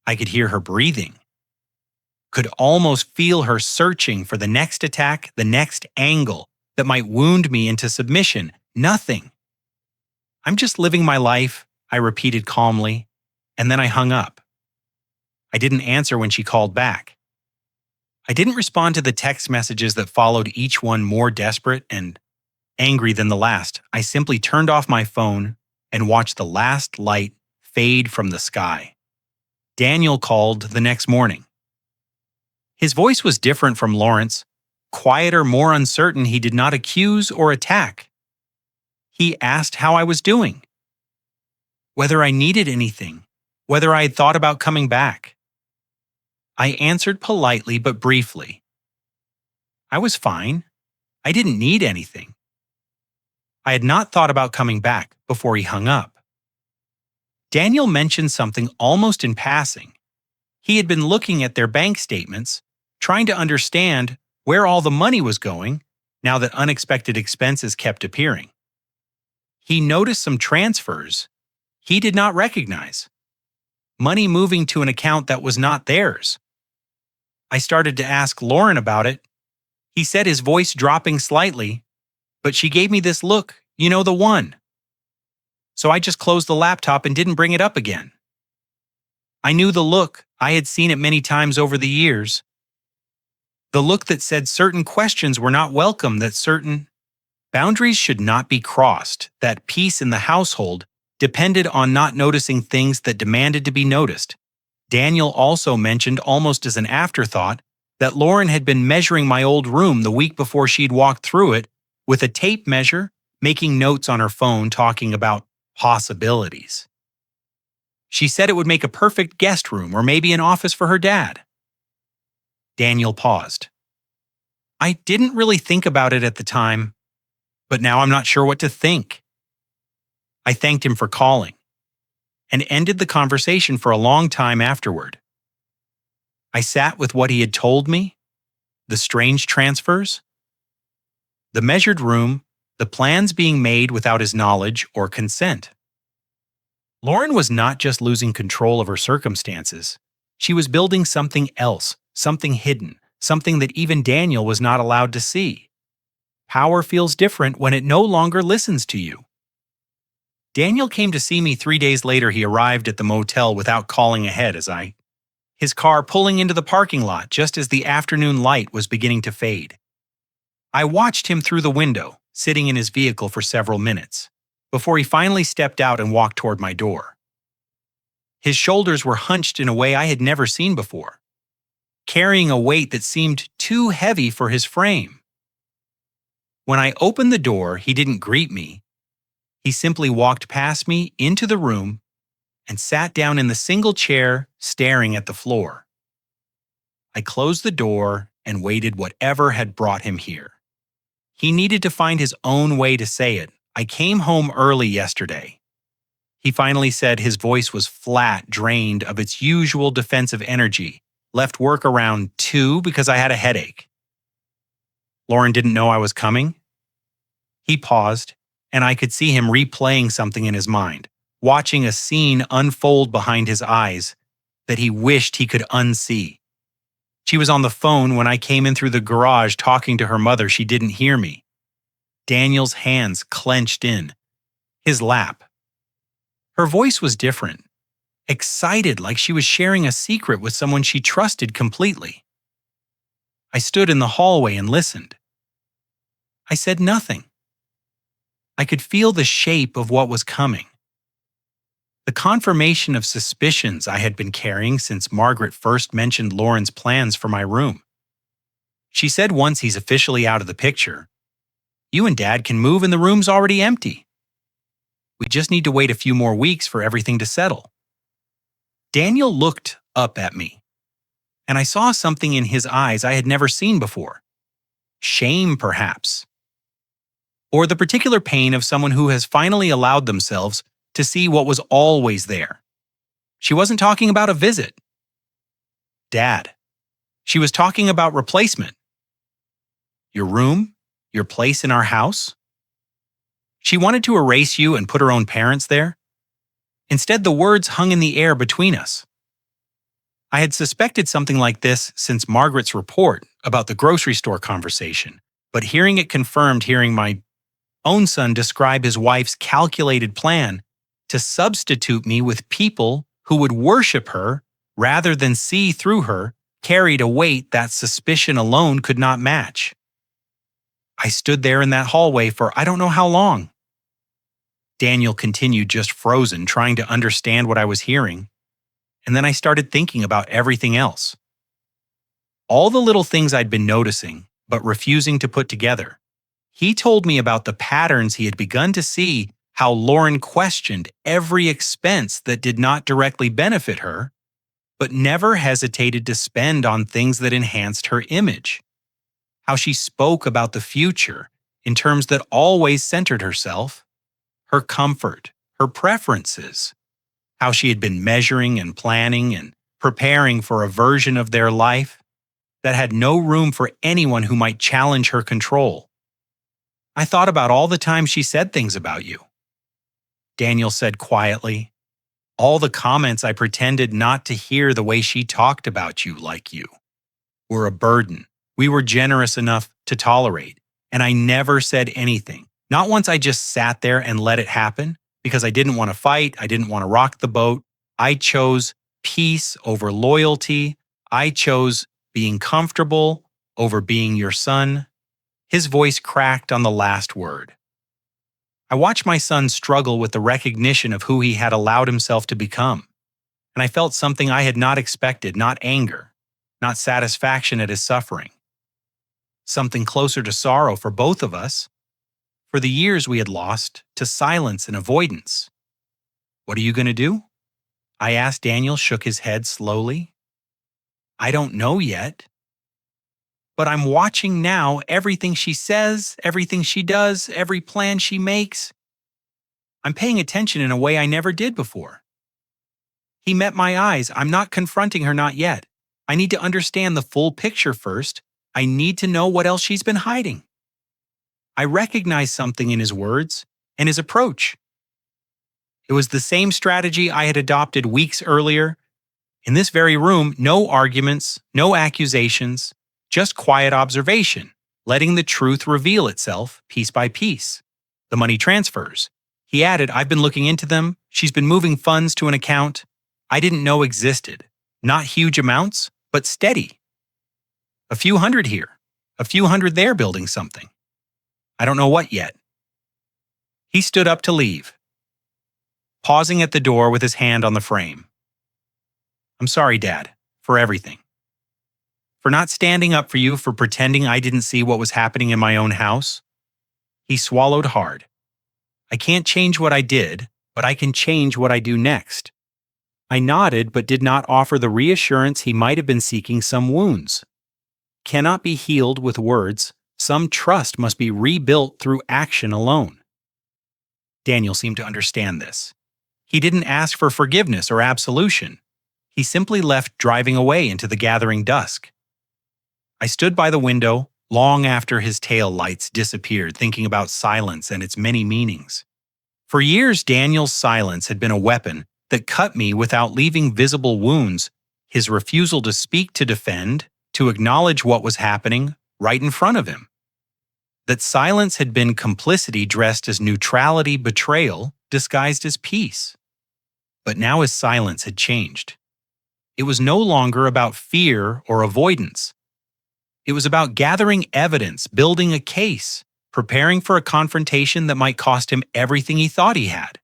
I could hear her breathing. Could almost feel her searching for the next attack, the next angle that might wound me into submission. Nothing. I'm just living my life, I repeated calmly, and then I hung up. I didn't answer when she called back. I didn't respond to the text messages that followed, each one more desperate and angry than the last. I simply turned off my phone and watched the last light fade from the sky. Daniel called the next morning. His voice was different from Lawrence, quieter, more uncertain. He did not accuse or attack. He asked how I was doing, whether I needed anything, whether I had thought about coming back. I answered politely but briefly. I was fine. I didn't need anything. I had not thought about coming back before he hung up. Daniel mentioned something almost in passing. He had been looking at their bank statements, trying to understand where all the money was going now that unexpected expenses kept appearing. He noticed some transfers he did not recognize. Money moving to an account that was not theirs. I started to ask Lauren about it. He said, his voice dropping slightly, but she gave me this look, you know, the one. So I just closed the laptop and didn't bring it up again. I knew the look. I had seen it many times over the years. The look that said certain questions were not welcome, that certain boundaries should not be crossed, that peace in the household depended on not noticing things that demanded to be noticed. Daniel also mentioned, almost as an afterthought, that Lauren had been measuring my old room the week before she'd walked through it with a tape measure, making notes on her phone talking about possibilities. She said it would make a perfect guest room or maybe an office for her dad. Daniel paused. I didn't really think about it at the time, but now I'm not sure what to think. I thanked him for calling and ended the conversation for a long time afterward. I sat with what he had told me, the strange transfers, the measured room, the plans being made without his knowledge or consent. Lauren was not just losing control of her circumstances. She was building something else, something hidden, something that even Daniel was not allowed to see. Power feels different when it no longer listens to you. Daniel came to see me 3 days later. He arrived at the motel without calling ahead his car pulling into the parking lot just as the afternoon light was beginning to fade. I watched him through the window, sitting in his vehicle for several minutes, before he finally stepped out and walked toward my door. His shoulders were hunched in a way I had never seen before, carrying a weight that seemed too heavy for his frame. When I opened the door, he didn't greet me. He simply walked past me into the room and sat down in the single chair, staring at the floor. I closed the door and waited whatever had brought him here. He needed to find his own way to say it. I came home early yesterday. He finally said. His voice was flat, drained of its usual defensive energy. Left work around 2 because I had a headache. Lauren didn't know I was coming. He paused, and I could see him replaying something in his mind, watching a scene unfold behind his eyes that he wished he could unsee. She was on the phone when I came in through the garage talking to her mother. She didn't hear me. Daniel's hands clenched in his lap. Her voice was different, excited, like she was sharing a secret with someone she trusted completely. I stood in the hallway and listened. I said nothing. I could feel the shape of what was coming. The confirmation of suspicions I had been carrying since Margaret first mentioned Lauren's plans for my room. She said once he's officially out of the picture, you and Dad can move and the room's already empty. We just need to wait a few more weeks for everything to settle. Daniel looked up at me, and I saw something in his eyes I had never seen before. Shame, perhaps. Or the particular pain of someone who has finally allowed themselves to see what was always there. She wasn't talking about a visit. Dad. She was talking about replacement. Your room? Your place in our house? She wanted to erase you and put her own parents there. Instead, the words hung in the air between us. I had suspected something like this since Margaret's report about the grocery store conversation, but hearing it confirmed, hearing my own son describe his wife's calculated plan to substitute me with people who would worship her rather than see through her, carried a weight that suspicion alone could not match. I stood there in that hallway for I don't know how long. Daniel continued just frozen, trying to understand what I was hearing, and then I started thinking about everything else. All the little things I'd been noticing, but refusing to put together. He told me about the patterns he had begun to see, how Lauren questioned every expense that did not directly benefit her, but never hesitated to spend on things that enhanced her image. How she spoke about the future in terms that always centered herself, her comfort, her preferences. How she had been measuring and planning and preparing for a version of their life that had no room for anyone who might challenge her control. I thought about all the times she said things about you. Daniel said quietly, all the comments I pretended not to hear the way she talked about you like you were a burden we were generous enough to tolerate, and I never said anything. Not once I just sat there and let it happen because I didn't want to fight, I didn't want to rock the boat. I chose peace over loyalty. I chose being comfortable over being your son. His voice cracked on the last word. I watched my son struggle with the recognition of who he had allowed himself to become, and I felt something I had not expected, not anger, not satisfaction at his suffering. Something closer to sorrow for both of us, for the years we had lost to silence and avoidance. What are you going to do? I asked. Daniel shook his head slowly. I don't know yet. But I'm watching now everything she says, everything she does, every plan she makes. I'm paying attention in a way I never did before. He met my eyes. I'm not confronting her, not yet. I need to understand the full picture first. I need to know what else she's been hiding. I recognized something in his words and his approach. It was the same strategy I had adopted weeks earlier. In this very room, no arguments, no accusations, just quiet observation, letting the truth reveal itself piece by piece. The money transfers. He added, I've been looking into them. She's been moving funds to an account I didn't know existed. Not huge amounts, but steady. A few hundred here, a few hundred there building something. I don't know what yet. He stood up to leave, pausing at the door with his hand on the frame. I'm sorry, Dad, for everything. For not standing up for you, for pretending I didn't see what was happening in my own house. He swallowed hard. I can't change what I did, but I can change what I do next. I nodded but did not offer the reassurance he might have been seeking. Some wounds cannot be healed with words. Some trust must be rebuilt through action alone. Daniel seemed to understand this. He didn't ask for forgiveness or absolution. He simply left, driving away into the gathering dusk. I stood by the window long after his tail lights disappeared, thinking about silence and its many meanings. For years, Daniel's silence had been a weapon that cut me without leaving visible wounds. His refusal to speak, to defend, to acknowledge what was happening right in front of him. That silence had been complicity dressed as neutrality, betrayal disguised as peace. But now his silence had changed. It was no longer about fear or avoidance. It was about gathering evidence, building a case, preparing for a confrontation that might cost him everything he thought he had.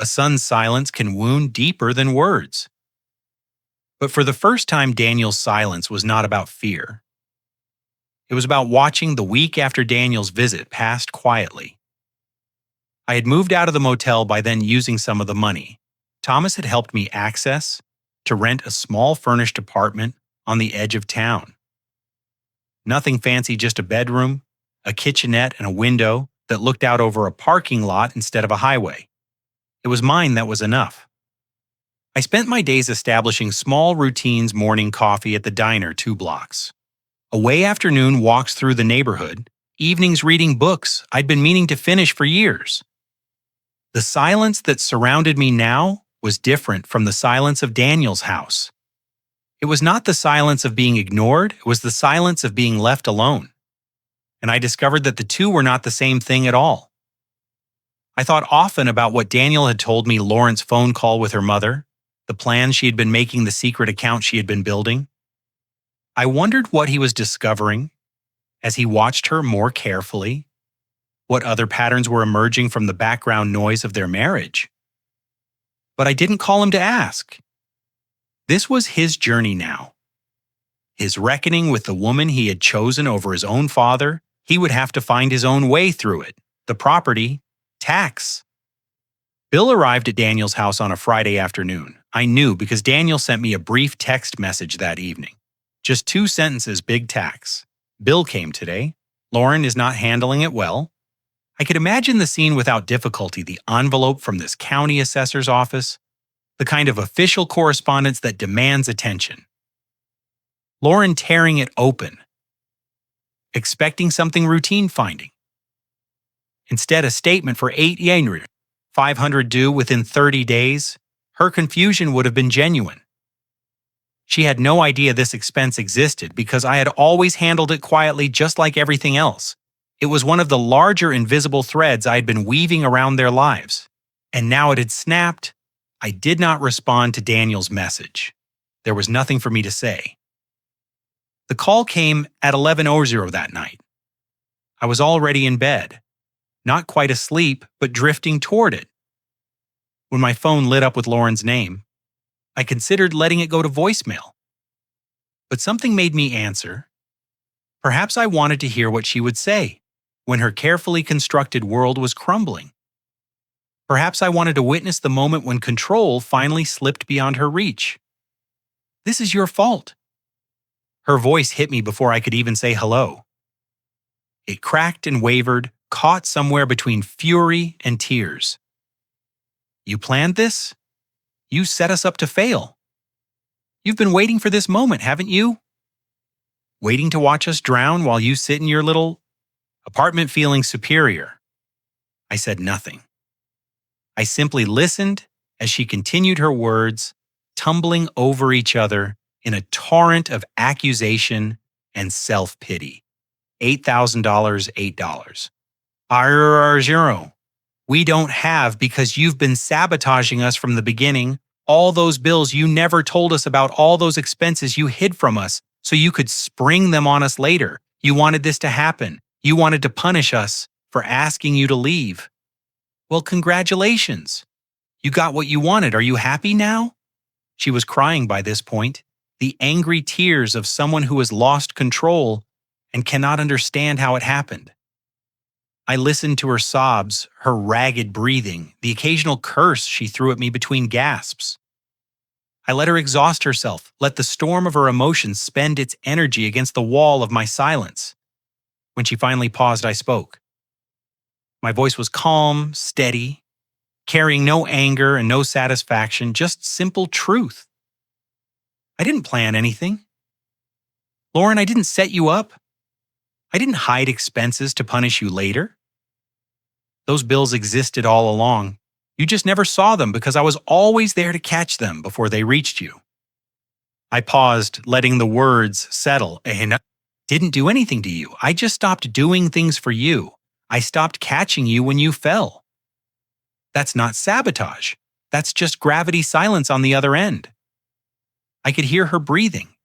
A son's silence can wound deeper than words. But for the first time, Daniel's silence was not about fear. It was about watching the week after Daniel's visit pass quietly. I had moved out of the motel by then using some of the money Thomas had helped me access to rent a small furnished apartment on the edge of town. Nothing fancy, just a bedroom, a kitchenette, and a window that looked out over a parking lot instead of a highway. It was mine, that was enough. I spent my days establishing small routines: morning coffee at the diner 2 blocks, away afternoon walks through the neighborhood, evenings reading books I'd been meaning to finish for years. The silence that surrounded me now was different from the silence of Daniel's house. It was not the silence of being ignored, it was the silence of being left alone. And I discovered that the two were not the same thing at all. I thought often about what Daniel had told me: Lauren's phone call with her mother, the plans she had been making, the secret account she had been building. I wondered what he was discovering as he watched her more carefully, what other patterns were emerging from the background noise of their marriage. But I didn't call him to ask. This was his journey now. His reckoning with the woman he had chosen over his own father. He would have to find his own way through it. The property, tax. Bill arrived at Daniel's house on a Friday afternoon. I knew because Daniel sent me a brief text message that evening. Just 2 sentences: big tax. Bill came today. Lauren is not handling it well. I could imagine the scene without difficulty: the envelope from this county assessor's office, the kind of official correspondence that demands attention. Lauren tearing it open, expecting something routine, finding. Instead, a statement for 8 yen, 500 due within 30 days. Her confusion would have been genuine. She had no idea this expense existed because I had always handled it quietly, just like everything else. It was one of the larger invisible threads I had been weaving around their lives. And now it had snapped. I did not respond to Daniel's message. There was nothing for me to say. The call came at 11:00 that night. I was already in bed, not quite asleep, but drifting toward it. When my phone lit up with Lauren's name, I considered letting it go to voicemail. But something made me answer. Perhaps I wanted to hear what she would say when her carefully constructed world was crumbling. Perhaps I wanted to witness the moment when control finally slipped beyond her reach. "This is your fault." Her voice hit me before I could even say hello. It cracked and wavered, caught somewhere between fury and tears. "You planned this? You set us up to fail. You've been waiting for this moment, haven't you? Waiting to watch us drown while you sit in your little apartment feeling superior." I said nothing. I simply listened as she continued her words, tumbling over each other in a torrent of accusation and self-pity. $8,000, $8. $0. We don't have because you've been sabotaging us from the beginning. All those bills you never told us about, all those expenses you hid from us so you could spring them on us later. You wanted this to happen. You wanted to punish us for asking you to leave. Well, congratulations. You got what you wanted. Are you happy now? She was crying by this point, the angry tears of someone who has lost control and cannot understand how it happened. I listened to her sobs, her ragged breathing, the occasional curse she threw at me between gasps. I let her exhaust herself, let the storm of her emotions spend its energy against the wall of my silence. When she finally paused, I spoke. My voice was calm, steady, carrying no anger and no satisfaction, just simple truth. I didn't plan anything. Lauren, I didn't set you up. I didn't hide expenses to punish you later. Those bills existed all along. You just never saw them because I was always there to catch them before they reached you. I paused, letting the words settle. And didn't do anything to you. I just stopped doing things for you. I stopped catching you when you fell. That's not sabotage. That's just gravity silence on the other end. I could hear her breathing.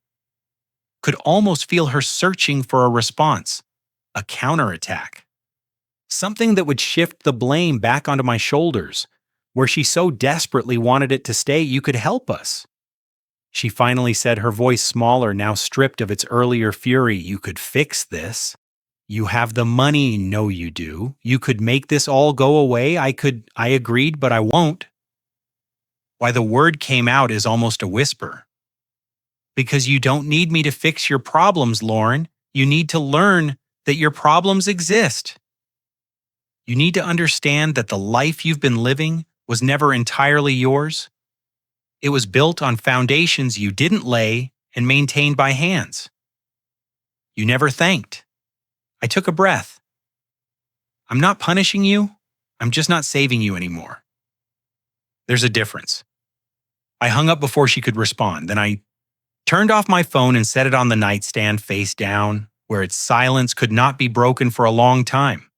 Could almost feel her searching for a response, a counterattack. Something that would shift the blame back onto my shoulders, where she so desperately wanted it to stay you could help us. She finally said, her voice smaller, now stripped of its earlier fury, "You could fix this. You have the money, no you do. You could make this all go away. I agreed, but I won't." Why the word came out is almost a whisper. "Because you don't need me to fix your problems, Lauren. You need to learn that your problems exist. You need to understand that the life you've been living was never entirely yours. It was built on foundations you didn't lay and maintained by hands. You never thanked." I took a breath. "I'm not punishing you. I'm just not saving you anymore. There's a difference." I hung up before she could respond. Then I turned off my phone and set it on the nightstand face down, where its silence could not be broken for a long time.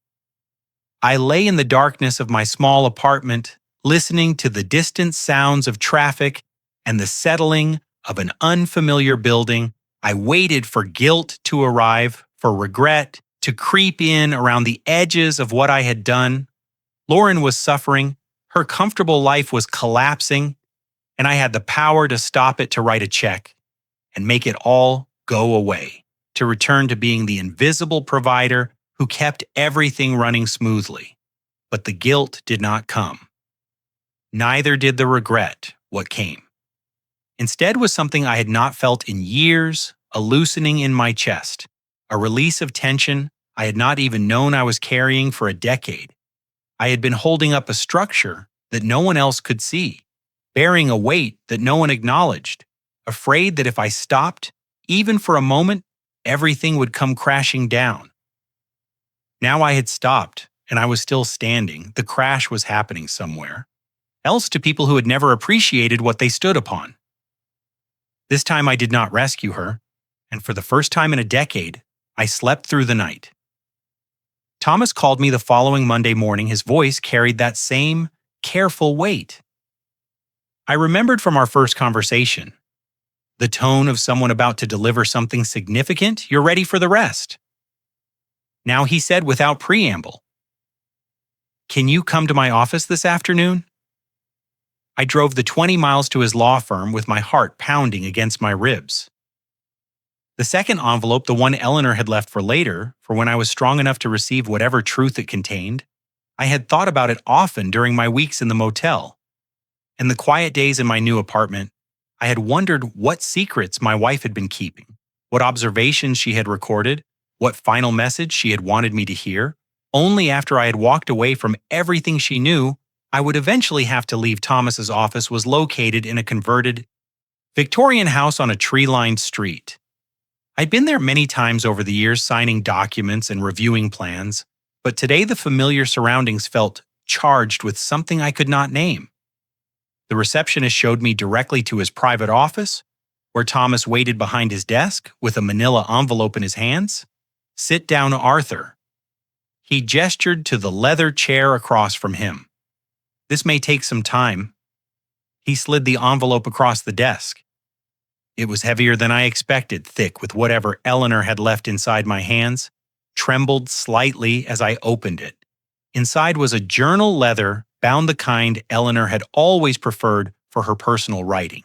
I lay in the darkness of my small apartment, listening to the distant sounds of traffic and the settling of an unfamiliar building. I waited for guilt to arrive, for regret to creep in around the edges of what I had done. Lauren was suffering, her comfortable life was collapsing, and I had the power to stop it, to write a check and make it all go away, to return to being the invisible provider who kept everything running smoothly. But the guilt did not come. Neither did the regret what came. Instead was something I had not felt in years, a loosening in my chest, a release of tension I had not even known I was carrying for a decade. I had been holding up a structure that no one else could see, bearing a weight that no one acknowledged, afraid that if I stopped, even for a moment, everything would come crashing down. Now I had stopped, and I was still standing. The crash was happening somewhere else, to people who had never appreciated what they stood upon. This time I did not rescue her, and for the first time in a decade, I slept through the night. Thomas called me the following Monday morning. His voice carried that same careful weight. I remembered from our first conversation, the tone of someone about to deliver something significant. "You're ready for the rest." Now he said without preamble, "Can you come to my office this afternoon?" I drove the 20 miles to his law firm with my heart pounding against my ribs. The second envelope, the one Eleanor had left for later, for when I was strong enough to receive whatever truth it contained, I had thought about it often during my weeks in the motel. In the quiet days in my new apartment, I had wondered what secrets my wife had been keeping, what observations she had recorded, what final message she had wanted me to hear. Only after I had walked away from everything she knew, I would eventually have to leave. Thomas's office was located in a converted Victorian house on a tree-lined street. I'd been there many times over the years, signing documents and reviewing plans, but today the familiar surroundings felt charged with something I could not name. The receptionist showed me directly to his private office, where Thomas waited behind his desk with a manila envelope in his hands. "Sit down, Arthur." He gestured to the leather chair across from him. "This may take some time." He slid the envelope across the desk. It was heavier than I expected, thick with whatever Eleanor had left inside my hands, trembled slightly as I opened it. Inside was a journal, leather, bound the kind Eleanor had always preferred for her personal writing.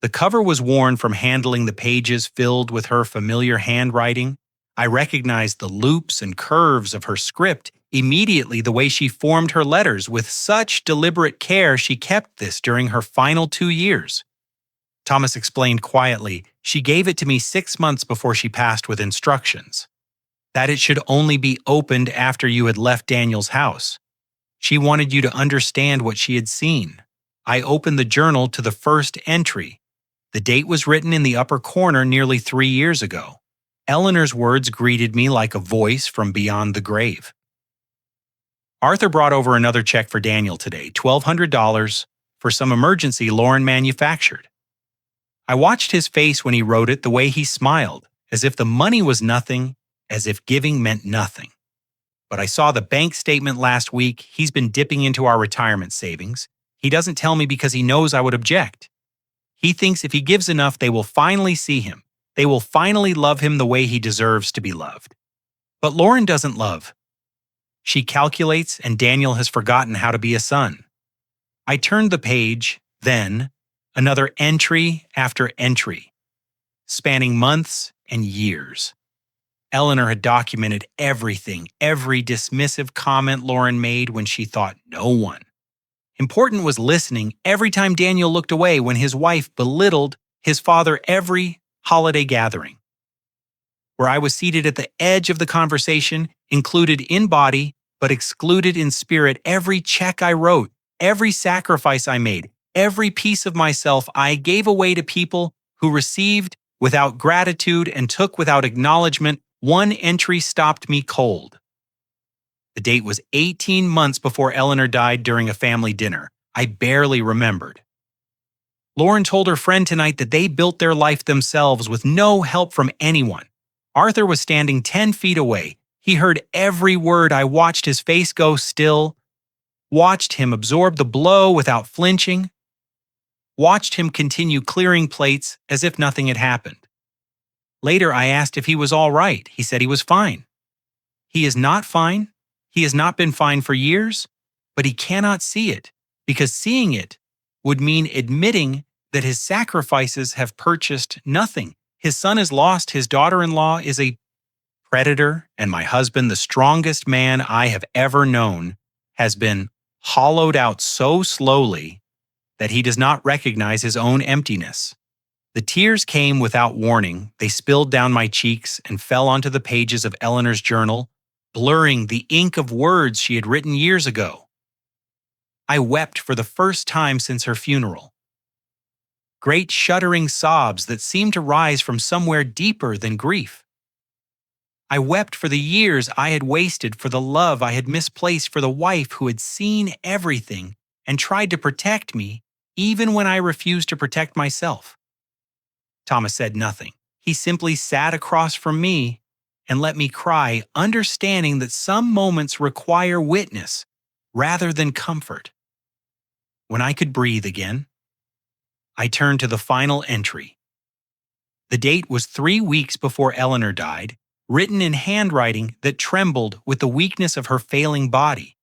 The cover was worn from handling the pages filled with her familiar handwriting. I recognized the loops and curves of her script immediately, the way she formed her letters with such deliberate care. She kept this during her final 2 years. Thomas explained quietly, "She gave it to me 6 months before she passed with instructions that it should only be opened after you had left Daniel's house. She wanted you to understand what she had seen." I opened the journal to the first entry. The date was written in the upper corner nearly 3 years ago. Eleanor's words greeted me like a voice from beyond the grave. "Arthur brought over another check for Daniel today, $1,200 for some emergency Lauren manufactured." I watched his face when he wrote it, the way he smiled, as if the money was nothing, as if giving meant nothing. But I saw the bank statement last week. He's been dipping into our retirement savings. He doesn't tell me because he knows I would object. He thinks if he gives enough, they will finally see him. They will finally love him the way he deserves to be loved. But Lauren doesn't love. She calculates, and Daniel has forgotten how to be a son. I turned the page, then another entry after entry, spanning months and years. Eleanor had documented everything, every dismissive comment Lauren made when she thought no one. Important was listening every time Daniel looked away when his wife belittled his father every holiday gathering. Where I was seated at the edge of the conversation, included in body but excluded in spirit, every check I wrote, every sacrifice I made, every piece of myself I gave away to people who received without gratitude and took without acknowledgement, one entry stopped me cold. The date was 18 months before Eleanor died during a family dinner. I barely remembered. Lauren told her friend tonight that they built their life themselves with no help from anyone. Arthur was standing 10 feet away. He heard every word. I watched his face go still, watched him absorb the blow without flinching, watched him continue clearing plates as if nothing had happened. Later, I asked if he was all right. He said he was fine. He is not fine. He has not been fine for years, but he cannot see it, because seeing it would mean admitting that his sacrifices have purchased nothing. His son is lost, his daughter-in-law is a predator, and my husband, the strongest man I have ever known, has been hollowed out so slowly that he does not recognize his own emptiness. The tears came without warning. They spilled down my cheeks and fell onto the pages of Eleanor's journal, blurring the ink of words she had written years ago. I wept for the first time since her funeral. Great shuddering sobs that seemed to rise from somewhere deeper than grief. I wept for the years I had wasted, for the love I had misplaced, for the wife who had seen everything and tried to protect me even when I refused to protect myself. Thomas said nothing. He simply sat across from me and let me cry, understanding that some moments require witness rather than comfort. When I could breathe again, I turned to the final entry. The date was 3 weeks before Eleanor died, written in handwriting that trembled with the weakness of her failing body.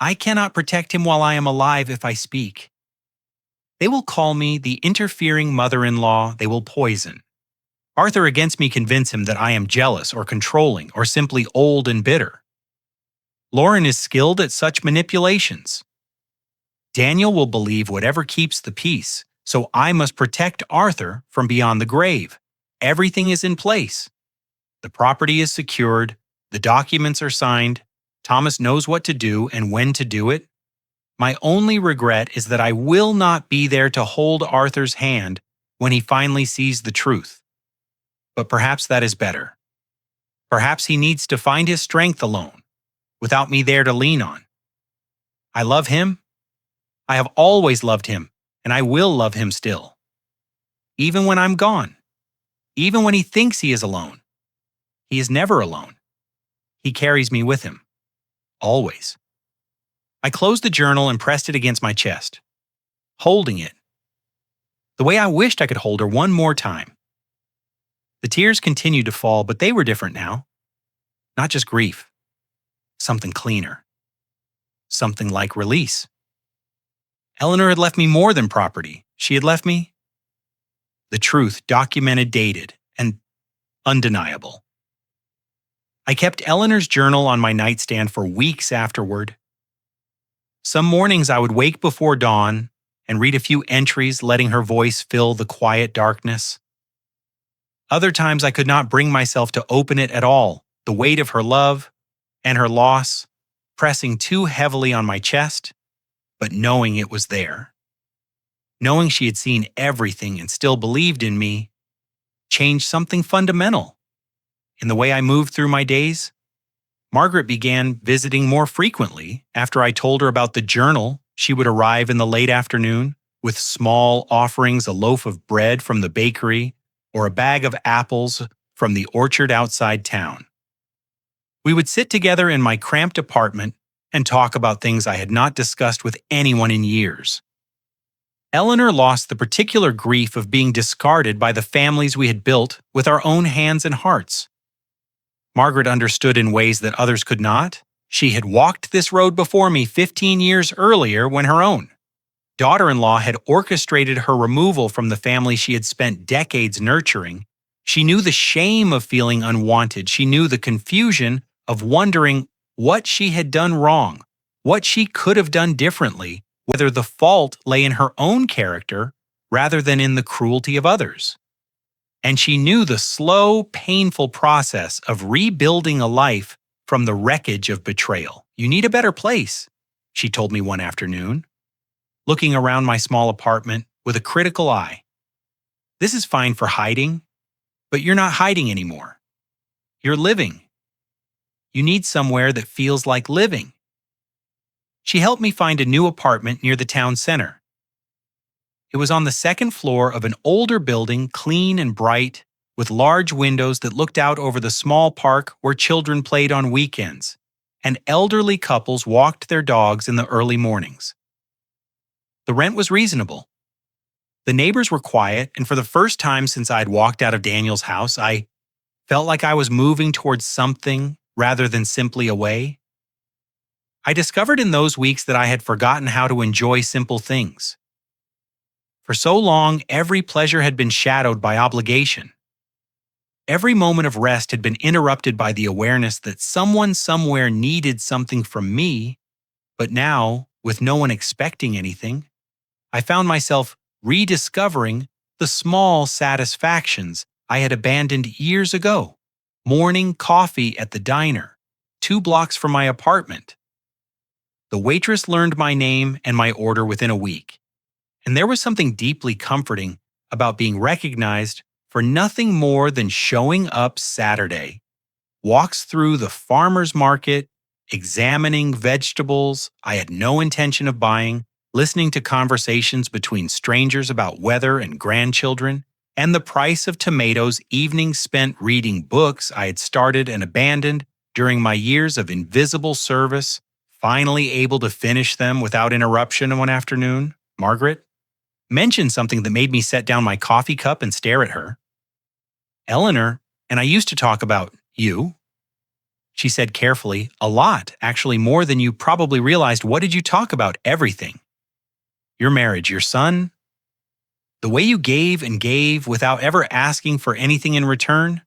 I cannot protect him while I am alive if I speak. They will call me the interfering mother-in-law they will poison. Arthur against me convince him that I am jealous or controlling or simply old and bitter. Lauren is skilled at such manipulations. Daniel will believe whatever keeps the peace, so I must protect Arthur from beyond the grave. Everything is in place. The property is secured, the documents are signed, Thomas knows what to do and when to do it. My only regret is that I will not be there to hold Arthur's hand when he finally sees the truth. But perhaps that is better. Perhaps he needs to find his strength alone, without me there to lean on. I love him. I have always loved him, and I will love him still. Even when I'm gone. Even when he thinks he is alone. He is never alone. He carries me with him. Always. I closed the journal and pressed it against my chest, holding it, the way I wished I could hold her one more time. The tears continued to fall, but they were different now. Not just grief. Something cleaner. Something like release. Eleanor had left me more than property. She had left me the truth, documented, dated, and undeniable. I kept Eleanor's journal on my nightstand for weeks afterward. Some mornings I would wake before dawn and read a few entries, letting her voice fill the quiet darkness. Other times I could not bring myself to open it at all, the weight of her love and her loss pressing too heavily on my chest, but knowing it was there. Knowing she had seen everything and still believed in me changed something fundamental. In the way I moved through my days, Margaret began visiting more frequently after I told her about the journal. She would arrive in the late afternoon with small offerings, a loaf of bread from the bakery or a bag of apples from the orchard outside town. We would sit together in my cramped apartment and talk about things I had not discussed with anyone in years. Eleanor lost the particular grief of being discarded by the families we had built with our own hands and hearts. Margaret understood in ways that others could not. She had walked this road before me 15 years earlier when her own. daughter-in-law had orchestrated her removal from the family she had spent decades nurturing. She knew the shame of feeling unwanted. She knew the confusion of wondering what she had done wrong, what she could have done differently, whether the fault lay in her own character rather than in the cruelty of others. And she knew the slow, painful process of rebuilding a life from the wreckage of betrayal. "You need a better place," she told me one afternoon, looking around my small apartment with a critical eye. "This is fine for hiding, but you're not hiding anymore. You're living. You need somewhere that feels like living." She helped me find a new apartment near the town center. It was on the second floor of an older building, clean and bright, with large windows that looked out over the small park where children played on weekends, and elderly couples walked their dogs in the early mornings. The rent was reasonable. The neighbors were quiet, and for the first time since I'd walked out of Daniel's house, I felt like I was moving towards something rather than simply away. I discovered in those weeks that I had forgotten how to enjoy simple things. For so long, every pleasure had been shadowed by obligation. Every moment of rest had been interrupted by the awareness that someone somewhere needed something from me, but now, with no one expecting anything, I found myself rediscovering the small satisfactions I had abandoned years ago. Morning coffee at the diner, 2 blocks from my apartment. The waitress learned my name and my order within a week, and there was something deeply comforting about being recognized for nothing more than showing up Saturday. Walks through the farmer's market, examining vegetables I had no intention of buying, listening to conversations between strangers about weather and grandchildren, and the price of tomatoes, evenings spent reading books I had started and abandoned during my years of invisible service, finally able to finish them without interruption one afternoon. Margaret mentioned something that made me set down my coffee cup and stare at her. "Eleanor and I used to talk about you," she said carefully. "A lot, actually more than you probably realized." "What did you talk about?" "Everything. Your marriage, your son, the way you gave and gave without ever asking for anything in return."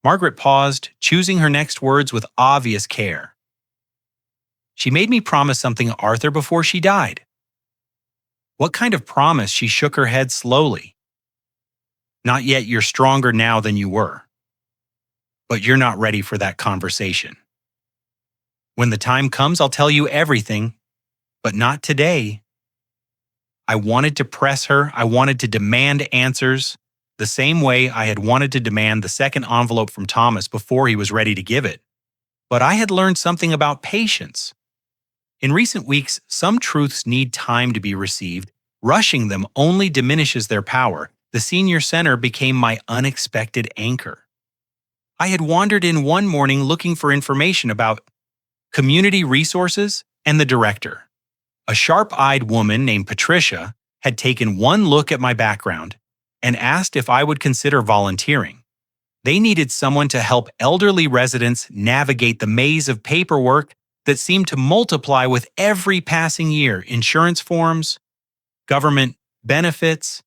Margaret paused, choosing her next words with obvious care. "She made me promise something to Arthur before she died." "What kind of promise?" She shook her head slowly. "Not yet. You're stronger now than you were. But you're not ready for that conversation. When the time comes, I'll tell you everything, but not today." I wanted to press her. I wanted to demand answers, the same way I had wanted to demand the second envelope from Thomas before he was ready to give it. But I had learned something about patience. In recent weeks, some truths need time to be received. Rushing them only diminishes their power. The senior center became my unexpected anchor. I had wandered in one morning looking for information about community resources and the director. A sharp-eyed woman named Patricia had taken one look at my background and asked if I would consider volunteering. They needed someone to help elderly residents navigate the maze of paperwork that seemed to multiply with every passing year: insurance forms, government benefits,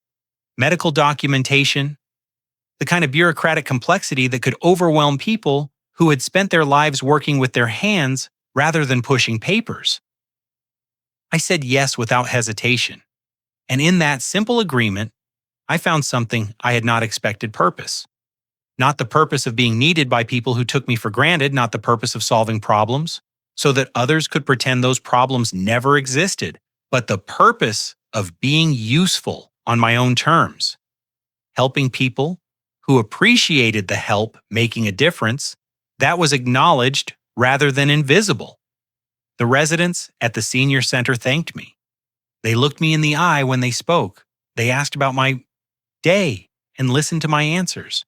medical documentation, the kind of bureaucratic complexity that could overwhelm people who had spent their lives working with their hands rather than pushing papers. I said yes without hesitation, and in that simple agreement, I found something I had not expected: purpose. Not the purpose of being needed by people who took me for granted, not the purpose of solving problems so that others could pretend those problems never existed, but the purpose of being useful on my own terms, helping people who appreciated the help making a difference that was acknowledged rather than invisible. The residents at the senior center thanked me. They looked me in the eye when they spoke. They asked about my day and listened to my answers.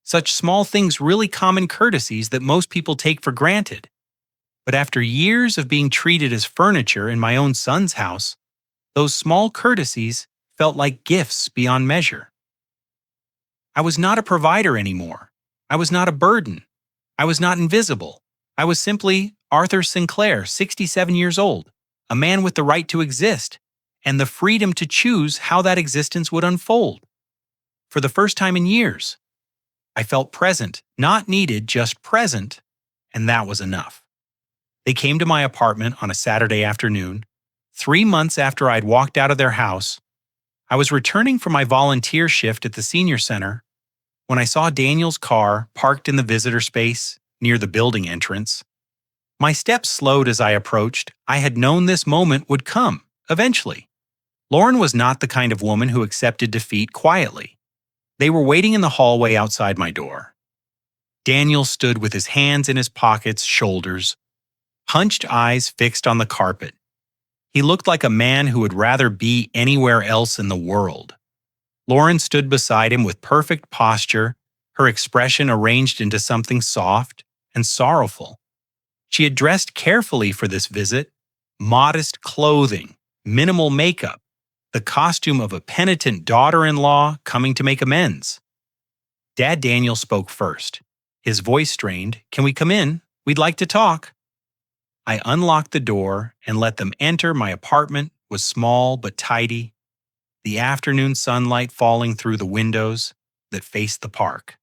Such small things, really common courtesies that most people take for granted. But after years of being treated as furniture in my own son's house, those small courtesies felt like gifts beyond measure. I was not a provider anymore. I was not a burden. I was not invisible. I was simply Arthur Sinclair, 67 years old, a man with the right to exist, and the freedom to choose how that existence would unfold. For the first time in years, I felt present, not needed, just present, and that was enough. They came to my apartment on a Saturday afternoon, 3 months after I'd walked out of their house. I was returning from my volunteer shift at the senior center when I saw Daniel's car parked in the visitor space near the building entrance. My steps slowed as I approached. I had known this moment would come, eventually. Lauren was not the kind of woman who accepted defeat quietly. They were waiting in the hallway outside my door. Daniel stood with his hands in his pockets, shoulders, hunched eyes fixed on the carpet. He looked like a man who would rather be anywhere else in the world. Lauren stood beside him with perfect posture, her expression arranged into something soft and sorrowful. She had dressed carefully for this visit, modest clothing, minimal makeup, the costume of a penitent daughter-in-law coming to make amends. Dad Daniel spoke first. His voice strained. "Can we come in? We'd like to talk." I unlocked the door and let them enter. My apartment was small but tidy, the afternoon sunlight falling through the windows that faced the park.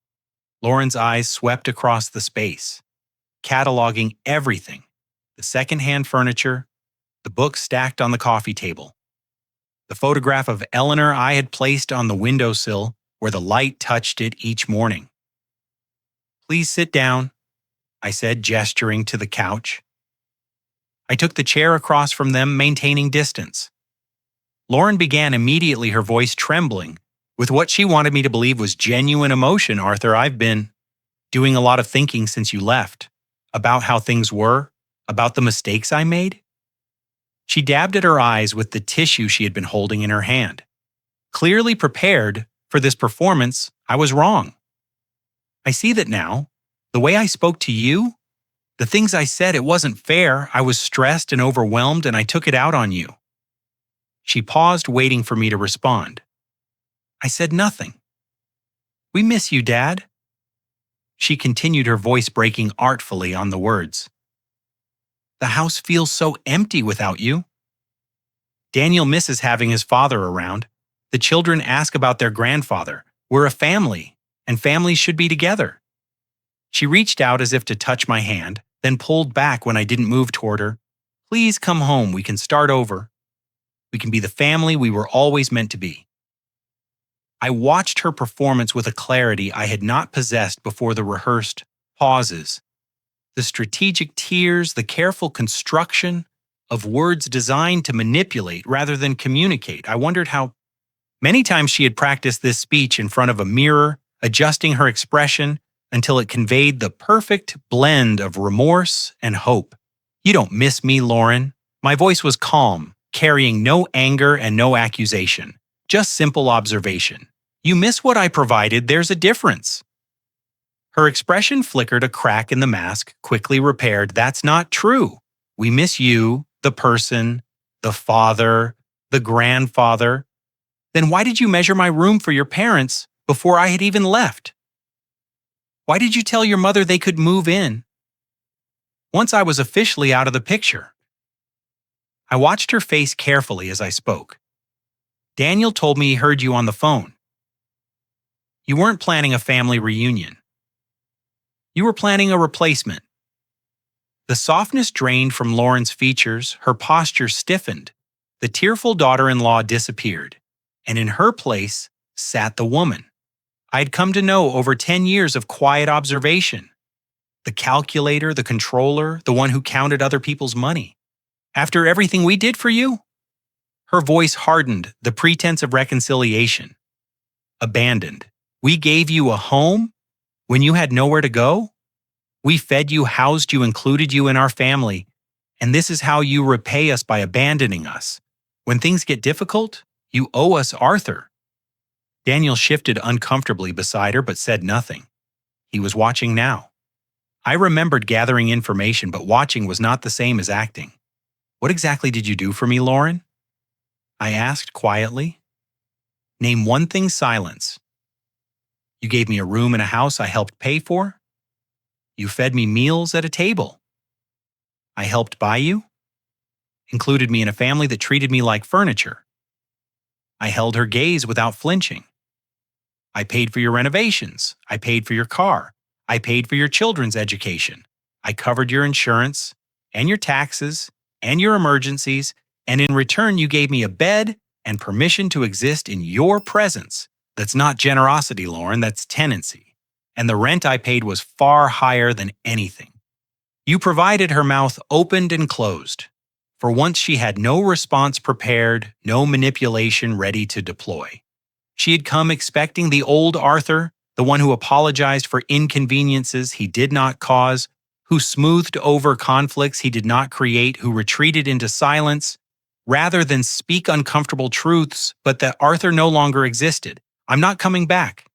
Lauren's eyes swept across the space, cataloging everything: the secondhand furniture, the books stacked on the coffee table, the photograph of Eleanor I had placed on the windowsill where the light touched it each morning. "Please sit down," I said, gesturing to the couch. I took the chair across from them, maintaining distance. Lauren began immediately, her voice trembling, with what she wanted me to believe was genuine emotion. "Arthur, I've been doing a lot of thinking since you left, about how things were, about the mistakes I made." She dabbed at her eyes with the tissue she had been holding in her hand. Clearly prepared for this performance, I was wrong. "I see that now. The way I spoke to you, the things I said, it wasn't fair. I was stressed and overwhelmed, and I took it out on you." She paused, waiting for me to respond. I said nothing. "We miss you, Dad." She continued, her voice breaking artfully on the words. "The house feels so empty without you. Daniel misses having his father around. The children ask about their grandfather. We're a family, and families should be together." She reached out as if to touch my hand, then pulled back when I didn't move toward her. "Please come home. We can start over. We can be the family we were always meant to be." I watched her performance with a clarity I had not possessed before: the rehearsed pauses, the strategic tears, the careful construction of words designed to manipulate rather than communicate. I wondered how many times she had practiced this speech in front of a mirror, adjusting her expression until it conveyed the perfect blend of remorse and hope. "You don't miss me, Lauren." My voice was calm, carrying no anger and no accusation, just simple observation. "You miss what I provided. There's a difference." Her expression flickered, a crack in the mask, quickly repaired. "That's not true. We miss you, the person, the father, the grandfather." "Then why did you measure my room for your parents before I had even left? Why did you tell your mother they could move in once I was officially out of the picture?" I watched her face carefully as I spoke. "Daniel told me he heard you on the phone. You weren't planning a family reunion. You were planning a replacement." The softness drained from Lauren's features, her posture stiffened. The tearful daughter-in-law disappeared, and in her place sat the woman I'd come to know over 10 years of quiet observation. The calculator, the controller, the one who counted other people's money. "After everything we did for you?" Her voice hardened, the pretense of reconciliation. "Abandoned. We gave you a home when you had nowhere to go. We fed you, housed you, included you in our family, and this is how you repay us, by abandoning us. When things get difficult, you owe us Arthur." Daniel shifted uncomfortably beside her but said nothing. He was watching now. I remembered gathering information, but watching was not the same as acting. "What exactly did you do for me, Lauren?" I asked quietly. "Name one thing." Silence. "You gave me a room in a house I helped pay for. You fed me meals at a table I helped buy you." included me in a family that treated me like furniture. I held her gaze without flinching. I paid for your renovations. I paid for your car. I paid for your children's education. I covered your insurance and your taxes and your emergencies, and in return you gave me a bed and permission to exist in your presence. That's not generosity, Lauren, that's tenancy. And the rent I paid was far higher than anything. You provided. Her mouth opened and closed. For once she had no response prepared, no manipulation ready to deploy. She had come expecting the old Arthur, the one who apologized for inconveniences he did not cause, who smoothed over conflicts he did not create, who retreated into silence, rather than speak uncomfortable truths, but that Arthur no longer existed. I'm not coming back.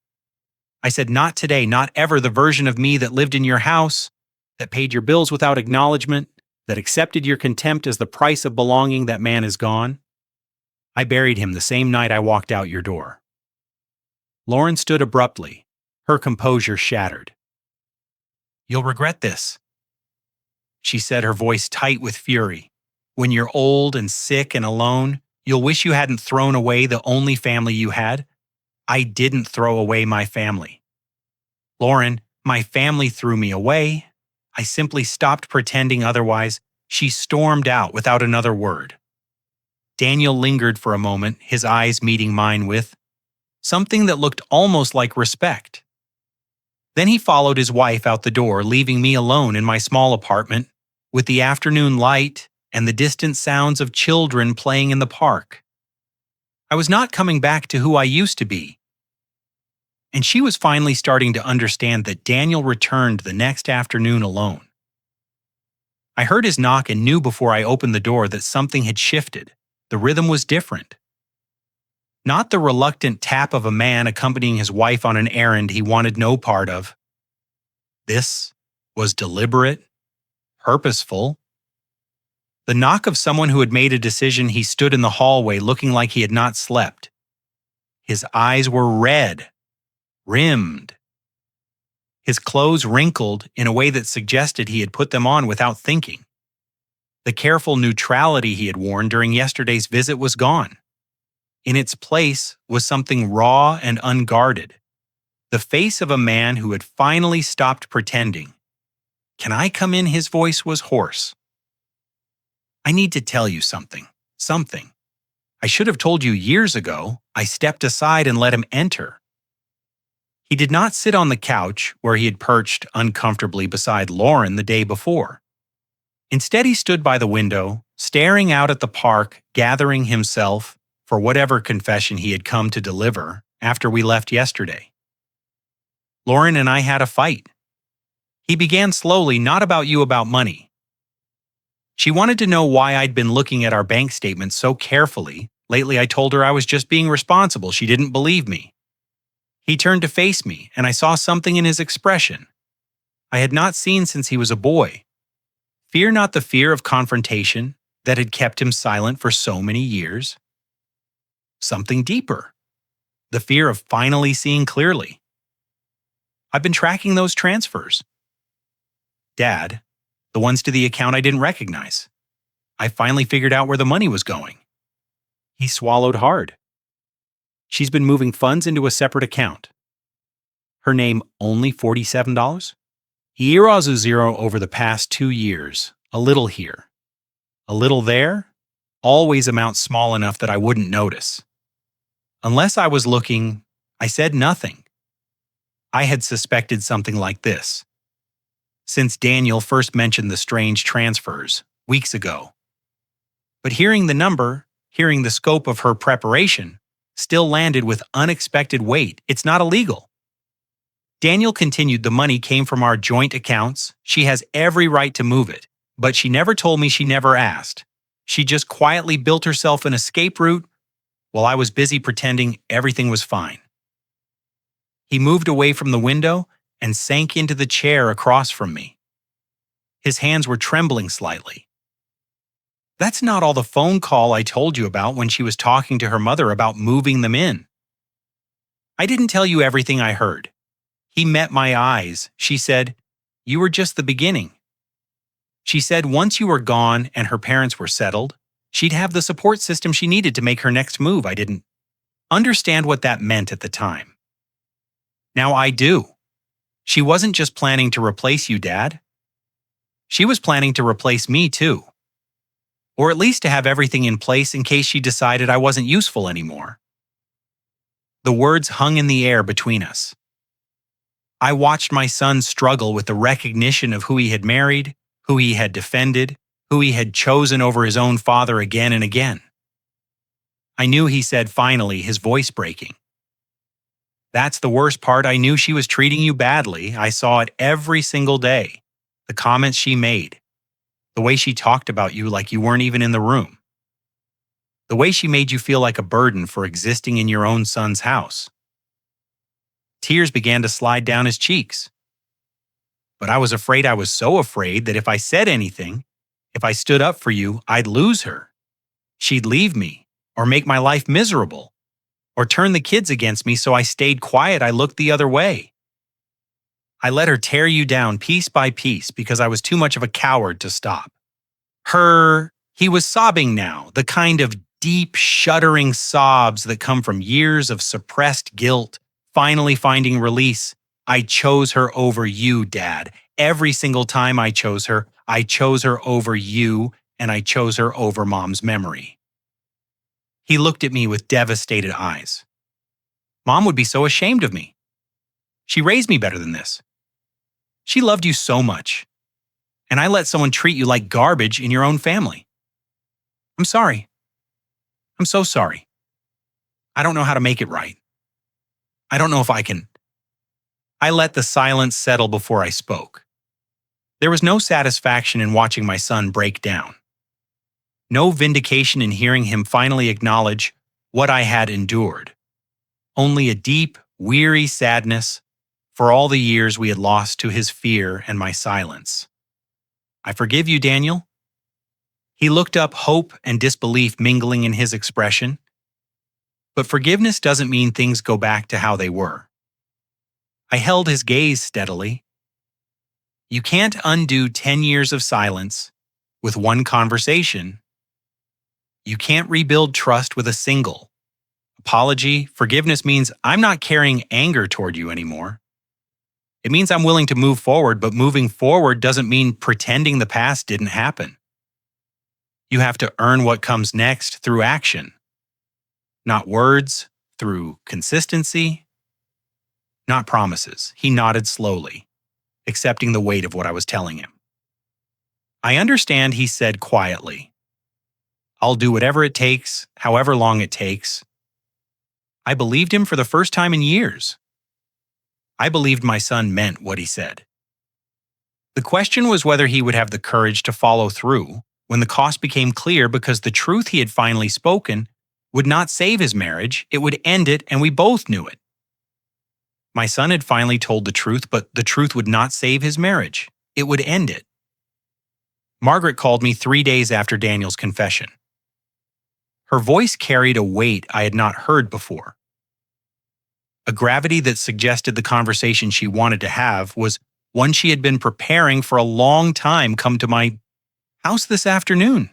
I said, not today, not ever. The version of me that lived in your house, that paid your bills without acknowledgement, that accepted your contempt as the price of belonging, that man is gone. I buried him the same night I walked out your door. Lauren stood abruptly, her composure shattered. You'll regret this, she said, her voice tight with fury. When you're old and sick and alone, you'll wish you hadn't thrown away the only family you had. I didn't throw away my family. Lauren, my family threw me away. I simply stopped pretending otherwise. She stormed out without another word. Daniel lingered for a moment, his eyes meeting mine with something that looked almost like respect. Then he followed his wife out the door, leaving me alone in my small apartment with the afternoon light and the distant sounds of children playing in the park. I was not coming back to who I used to be. And she was finally starting to understand that Daniel returned the next afternoon alone. I heard his knock and knew before I opened the door that something had shifted. The rhythm was different. Not the reluctant tap of a man accompanying his wife on an errand he wanted no part of. This was deliberate, purposeful. The knock of someone who had made a decision. He stood in the hallway looking like he had not slept. His eyes were red, rimmed. His clothes wrinkled in a way that suggested he had put them on without thinking. The careful neutrality he had worn during yesterday's visit was gone. In its place was something raw and unguarded. The face of a man who had finally stopped pretending. Can I come in? His voice was hoarse. I need to tell you something. Something. I should have told you years ago. I stepped aside and let him enter. He did not sit on the couch where he had perched uncomfortably beside Lauren the day before. Instead, he stood by the window, staring out at the park, gathering himself for whatever confession he had come to deliver after we left yesterday. Lauren and I had a fight. He began slowly, not about you, about money. She wanted to know why I'd been looking at our bank statements so carefully. Lately, I told her I was just being responsible. She didn't believe me. He turned to face me, and I saw something in his expression I had not seen since he was a boy. Fear, not the fear of confrontation that had kept him silent for so many years. Something deeper. The fear of finally seeing clearly. I've been tracking those transfers. Dad, the ones to the account I didn't recognize. I finally figured out where the money was going. He swallowed hard. She's been moving funds into a separate account. Her name only $47? Irazu zero over the past 2 years. A little here. A little there. Always amounts small enough that I wouldn't notice. Unless I was looking, I said nothing. I had suspected something like this. Since Daniel first mentioned the strange transfers, weeks ago. But hearing the number, hearing the scope of her preparation, still landed with unexpected weight. It's not illegal. Daniel continued, the money came from our joint accounts. She has every right to move it, but she never told me, she never asked. She just quietly built herself an escape route while I was busy pretending everything was fine. He moved away from the window and sank into the chair across from me. His hands were trembling slightly. That's not all the phone call I told you about when she was talking to her mother about moving them in. I didn't tell you everything I heard. He met my eyes. She said, you were just the beginning. She said once you were gone and her parents were settled, She'd have the support system she needed to make her next move. I didn't understand what that meant at the time. Now I do. She wasn't just planning to replace you, Dad. She was planning to replace me too. Or at least to have everything in place in case she decided I wasn't useful anymore. The words hung in the air between us. I watched my son struggle with the recognition of who he had married, who he had defended, who he had chosen over his own father again and again. I knew he said finally, his voice breaking. That's the worst part. I knew she was treating you badly. I saw it every single day. The comments she made. The way she talked about you like you weren't even in the room. The way she made you feel like a burden for existing in your own son's house. Tears began to slide down his cheeks. But I was so afraid that if I said anything, if I stood up for you, I'd lose her. She'd leave me, or make my life miserable, or turn the kids against me, so I stayed quiet. I looked the other way. I let her tear you down piece by piece because I was too much of a coward to stop. He was sobbing now, the kind of deep, shuddering sobs that come from years of suppressed guilt, finally finding release. I chose her over you, Dad. Every single time I chose her over you, and I chose her over Mom's memory. He looked at me with devastated eyes. Mom would be so ashamed of me. She raised me better than this. She loved you so much. And I let someone treat you like garbage in your own family. I'm sorry. I'm so sorry. I don't know how to make it right. I don't know if I can. I let the silence settle before I spoke. There was no satisfaction in watching my son break down. No vindication in hearing him finally acknowledge what I had endured. Only a deep, weary sadness for all the years we had lost to his fear and my silence. I forgive you, Daniel. He looked up, hope and disbelief mingling in his expression. But forgiveness doesn't mean things go back to how they were. I held his gaze steadily. You can't undo 10 years of silence with one conversation. You can't rebuild trust with a single apology. Forgiveness means I'm not carrying anger toward you anymore. It means I'm willing to move forward, but moving forward doesn't mean pretending the past didn't happen. You have to earn what comes next through action. Not words, through consistency. Not promises. He nodded slowly, accepting the weight of what I was telling him. I understand, he said quietly. I'll do whatever it takes, however long it takes. I believed him for the first time in years. I believed my son meant what he said. The question was whether he would have the courage to follow through when the cost became clear, because the truth he had finally spoken would not save his marriage, it would end it, and we both knew it. My son had finally told the truth, but the truth would not save his marriage. It would end it. Margaret called me 3 days after Daniel's confession. Her voice carried a weight I had not heard before. A gravity that suggested the conversation she wanted to have was one she had been preparing for a long time. Come to my house this afternoon.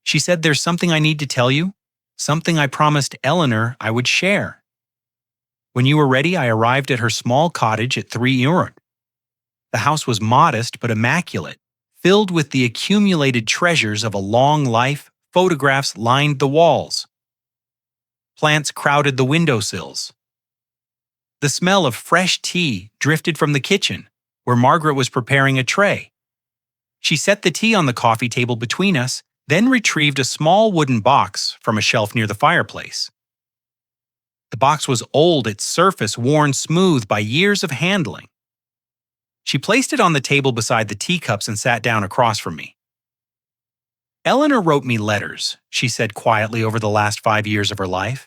She said, there's something I need to tell you, something I promised Eleanor I would share. When you were ready, I arrived at her small cottage at 3 Sneered. The house was modest but immaculate, filled with the accumulated treasures of a long life. Photographs lined the walls. Plants crowded the windowsills. The smell of fresh tea drifted from the kitchen, where Margaret was preparing a tray. She set the tea on the coffee table between us, then retrieved a small wooden box from a shelf near the fireplace. The box was old, its surface worn smooth by years of handling. She placed it on the table beside the teacups and sat down across from me. Eleanor wrote me letters, she said quietly, over the last 5 years of her life.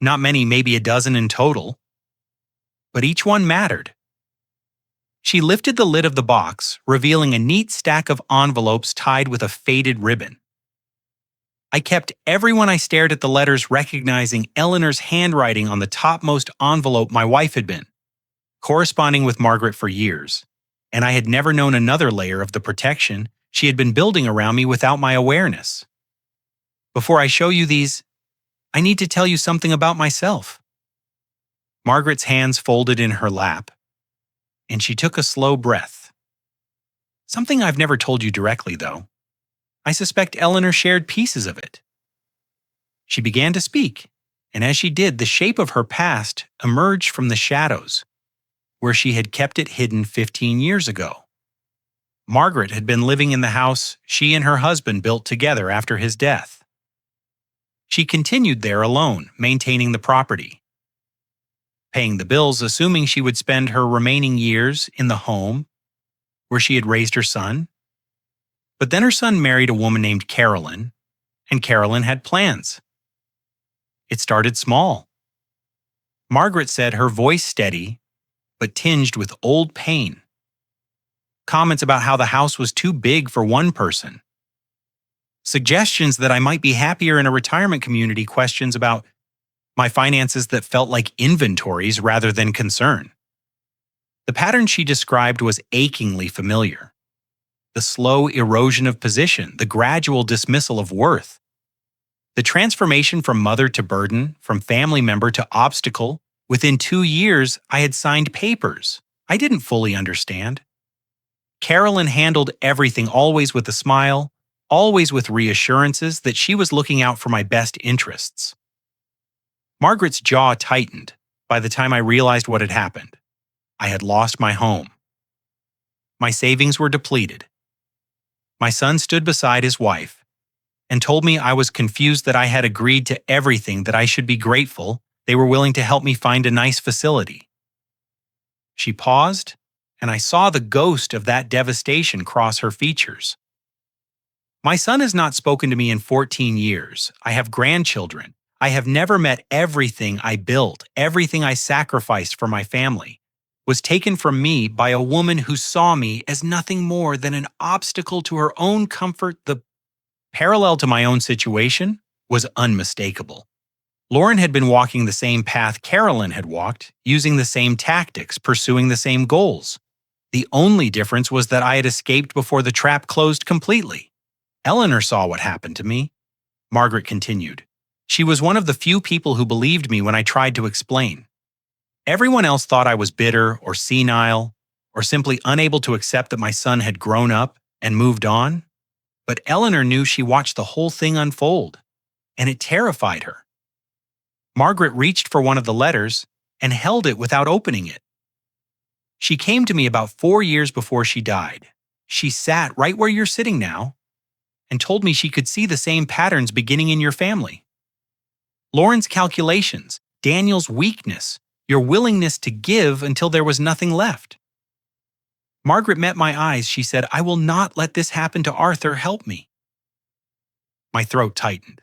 Not many, maybe a dozen in total. But each one mattered. She lifted the lid of the box, revealing a neat stack of envelopes tied with a faded ribbon. I kept every one. I stared at the letters, recognizing Eleanor's handwriting on the topmost envelope. My wife had been corresponding with Margaret for years, and I had never known another layer of the protection she had been building around me without my awareness. Before I show you these, I need to tell you something about myself. Margaret's hands folded in her lap, and she took a slow breath. Something I've never told you directly, though. I suspect Eleanor shared pieces of it. She began to speak, and as she did, the shape of her past emerged from the shadows, where she had kept it hidden 15 years ago. Margaret had been living in the house she and her husband built together after his death. She continued there alone, maintaining the property, paying the bills, assuming she would spend her remaining years in the home where she had raised her son. But then her son married a woman named Carolyn, and Carolyn had plans. It started small. Margaret said, her voice steady, but tinged with old pain. Comments about how the house was too big for one person. Suggestions that I might be happier in a retirement community, questions about my finances that felt like inventories rather than concern. The pattern she described was achingly familiar. The slow erosion of position, the gradual dismissal of worth. The transformation from mother to burden, from family member to obstacle. Within 2 years, I had signed papers I didn't fully understand. Carolyn handled everything always with a smile, always with reassurances that she was looking out for my best interests. Margaret's jaw tightened by the time I realized what had happened. I had lost my home. My savings were depleted. My son stood beside his wife and told me I was confused that I had agreed to everything, that I should be grateful they were willing to help me find a nice facility. She paused, and I saw the ghost of that devastation cross her features. My son has not spoken to me in 14 years. I have grandchildren. I have never met. Everything I built, everything I sacrificed for my family, was taken from me by a woman who saw me as nothing more than an obstacle to her own comfort. The parallel to my own situation was unmistakable. Lauren had been walking the same path Carolyn had walked, using the same tactics, pursuing the same goals. The only difference was that I had escaped before the trap closed completely. Eleanor saw what happened to me. Margaret continued. She was one of the few people who believed me when I tried to explain. Everyone else thought I was bitter or senile or simply unable to accept that my son had grown up and moved on. But Eleanor knew. She watched the whole thing unfold, and it terrified her. Margaret reached for one of the letters and held it without opening it. She came to me about 4 years before she died. She sat right where you're sitting now and told me she could see the same patterns beginning in your family. Lauren's calculations, Daniel's weakness, your willingness to give until there was nothing left. Margaret met my eyes. She said, "I will not let this happen to Arthur. Help me." My throat tightened.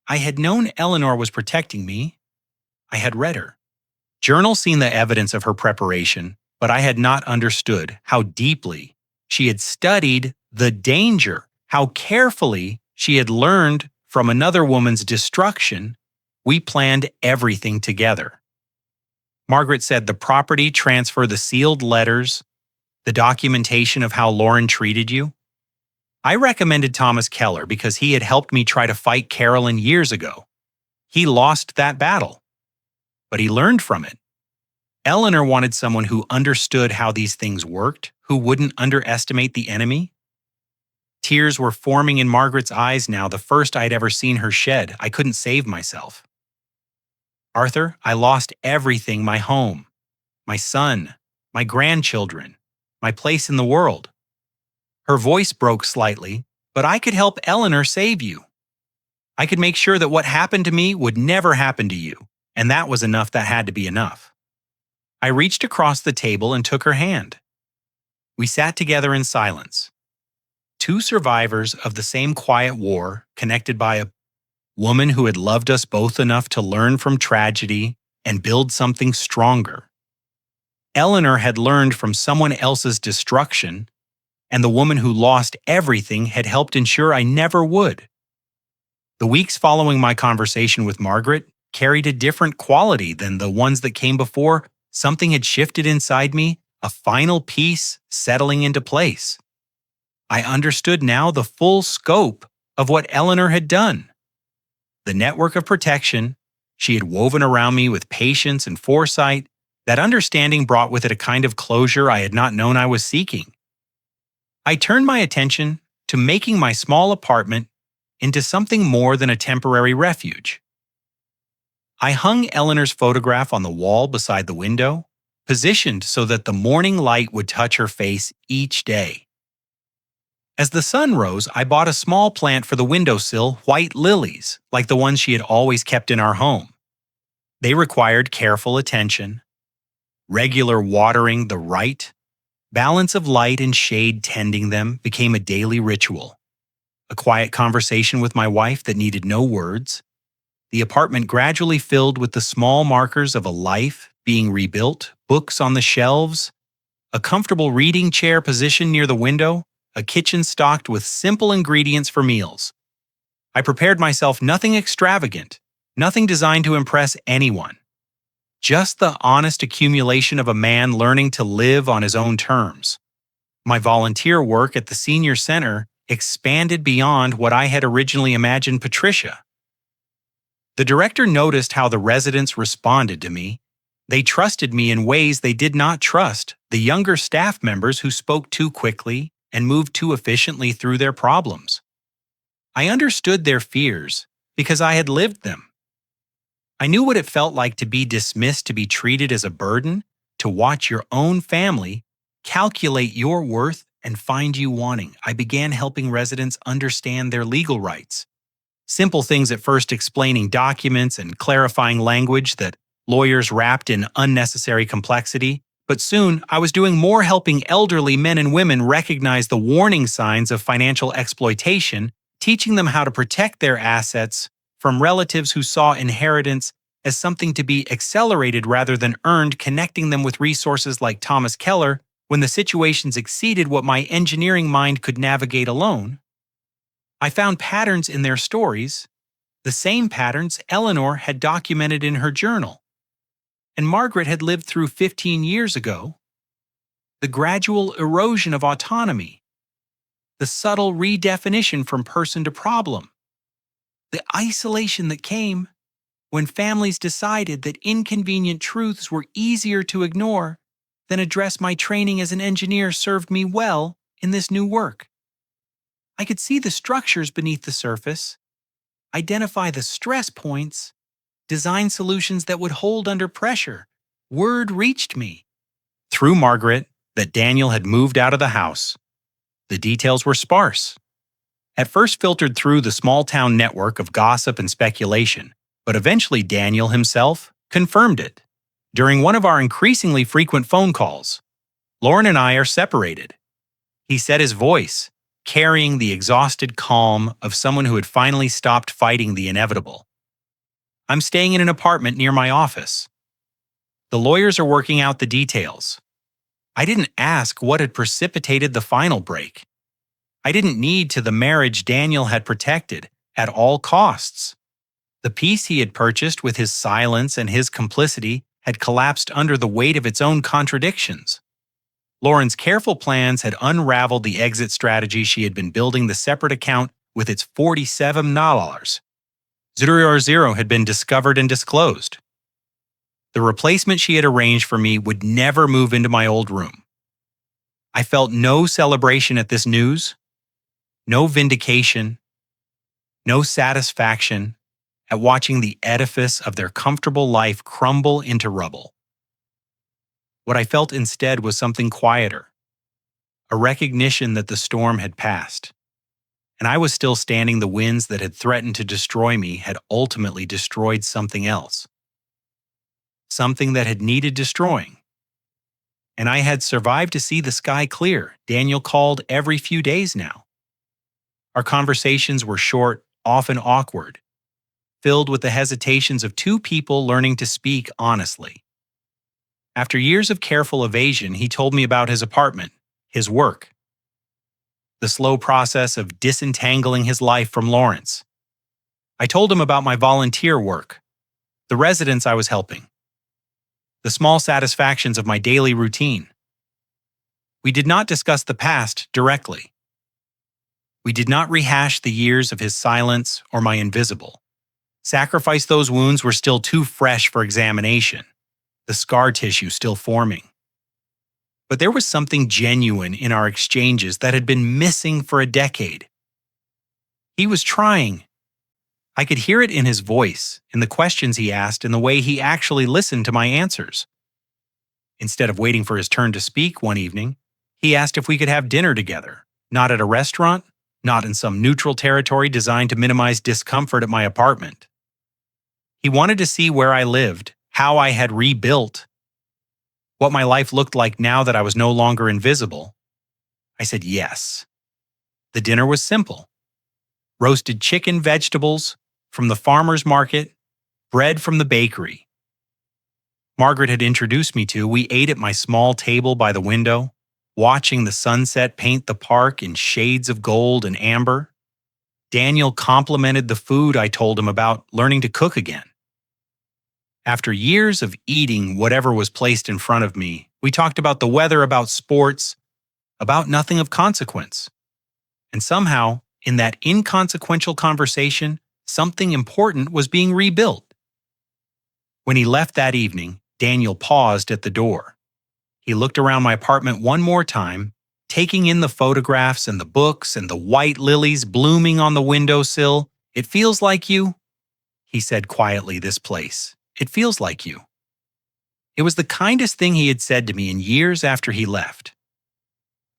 I had known Eleanor was protecting me. I had read her journal, seen the evidence of her preparation, but I had not understood how deeply she had studied the danger, how carefully she had learned from another woman's destruction. We planned everything together. Margaret said the property transfer, the sealed letters, the documentation of how Lauren treated you. I recommended Thomas Keller because he had helped me try to fight Carolyn years ago. He lost that battle, but he learned from it. Eleanor wanted someone who understood how these things worked, who wouldn't underestimate the enemy. Tears were forming in Margaret's eyes now, the first I'd ever seen her shed. I couldn't save myself. Arthur, I lost everything: my home, my son, my grandchildren, my place in the world. Her voice broke slightly, but I could help Eleanor save you. I could make sure that what happened to me would never happen to you, and that was enough. That had to be enough. I reached across the table and took her hand. We sat together in silence. Two survivors of the same quiet war, connected by a woman who had loved us both enough to learn from tragedy and build something stronger. Eleanor had learned from someone else's destruction, and the woman who lost everything had helped ensure I never would. The weeks following my conversation with Margaret carried a different quality than the ones that came before. Something had shifted inside me, a final piece settling into place. I understood now the full scope of what Eleanor had done. The network of protection she had woven around me with patience and foresight, that understanding brought with it a kind of closure I had not known I was seeking. I turned my attention to making my small apartment into something more than a temporary refuge. I hung Eleanor's photograph on the wall beside the window, positioned so that the morning light would touch her face each day. As the sun rose, I bought a small plant for the windowsill, white lilies, like the ones she had always kept in our home. They required careful attention, regular watering the right balance of light and shade tending them became a daily ritual. A quiet conversation with my wife that needed no words. The apartment gradually filled with the small markers of a life being rebuilt, books on the shelves, a comfortable reading chair positioned near the window, a kitchen stocked with simple ingredients for meals. I prepared myself nothing extravagant, nothing designed to impress anyone. Just the honest accumulation of a man learning to live on his own terms. My volunteer work at the senior center expanded beyond what I had originally imagined Patricia. The director noticed how the residents responded to me. They trusted me in ways they did not trust the younger staff members who spoke too quickly and moved too efficiently through their problems. I understood their fears because I had lived them. I knew what it felt like to be dismissed, to be treated as a burden, to watch your own family calculate your worth and find you wanting. I began helping residents understand their legal rights. Simple things at first, explaining documents and clarifying language that lawyers wrapped in unnecessary complexity. But soon, I was doing more, helping elderly men and women recognize the warning signs of financial exploitation, teaching them how to protect their assets from relatives who saw inheritance as something to be accelerated rather than earned, connecting them with resources like Thomas Keller when the situations exceeded what my engineering mind could navigate alone. I found patterns in their stories, the same patterns Eleanor had documented in her journal, and Margaret had lived through 15 years ago. The gradual erosion of autonomy, the subtle redefinition from person to problem, the isolation that came when families decided that inconvenient truths were easier to ignore than address. My training as an engineer served me well in this new work. I could see the structures beneath the surface, identify the stress points, design solutions that would hold under pressure. Word reached me through Margaret that Daniel had moved out of the house. The details were sparse. At first filtered through the small-town network of gossip and speculation, but eventually Daniel himself confirmed it. During one of our increasingly frequent phone calls, Lauren and I are separated. He said, his voice carrying the exhausted calm of someone who had finally stopped fighting the inevitable. I'm staying in an apartment near my office. The lawyers are working out the details. I didn't ask what had precipitated the final break. I didn't need to. The marriage Daniel had protected at all costs. The peace he had purchased with his silence and his complicity had collapsed under the weight of its own contradictions. Lauren's careful plans had unraveled the exit strategy she had been building. The separate account with its $47 000 had been discovered and disclosed. The replacement she had arranged for me would never move into my old room. I felt no celebration at this news, no vindication, no satisfaction at watching the edifice of their comfortable life crumble into rubble. What I felt instead was something quieter, a recognition that the storm had passed, and I was still standing. The winds that had threatened to destroy me had ultimately destroyed something else, something that had needed destroying. And I had survived to see the sky clear. Daniel called every few days now. Our conversations were short, often awkward, filled with the hesitations of two people learning to speak honestly. After years of careful evasion, he told me about his apartment, his work, the slow process of disentangling his life from Lawrence. I told him about my volunteer work, the residents I was helping, the small satisfactions of my daily routine. We did not discuss the past directly. We did not rehash the years of his silence or my invisible. Sacrifice those wounds were still too fresh for examination, the scar tissue still forming. But there was something genuine in our exchanges that had been missing for a decade. He was trying. I could hear it in his voice, in the questions he asked, in the way he actually listened to my answers. Instead of waiting for his turn to speak one evening, he asked if we could have dinner together, not at a restaurant, not in some neutral territory designed to minimize discomfort at my apartment. He wanted to see where I lived, how I had rebuilt, what my life looked like now that I was no longer invisible. I said yes. The dinner was simple. Roasted chicken, vegetables from the farmer's market, bread from the bakery. Margaret had introduced me to. We ate at my small table by the window, watching the sunset paint the park in shades of gold and amber. Daniel complimented the food I told him about learning to cook again. After years of eating whatever was placed in front of me, we talked about the weather, about sports, about nothing of consequence. And somehow, in that inconsequential conversation, something important was being rebuilt. When he left that evening, Daniel paused at the door. He looked around my apartment one more time, taking in the photographs and the books and the white lilies blooming on the windowsill. "It feels like you," he said quietly, "this place. It feels like you." It was the kindest thing he had said to me in years after he left.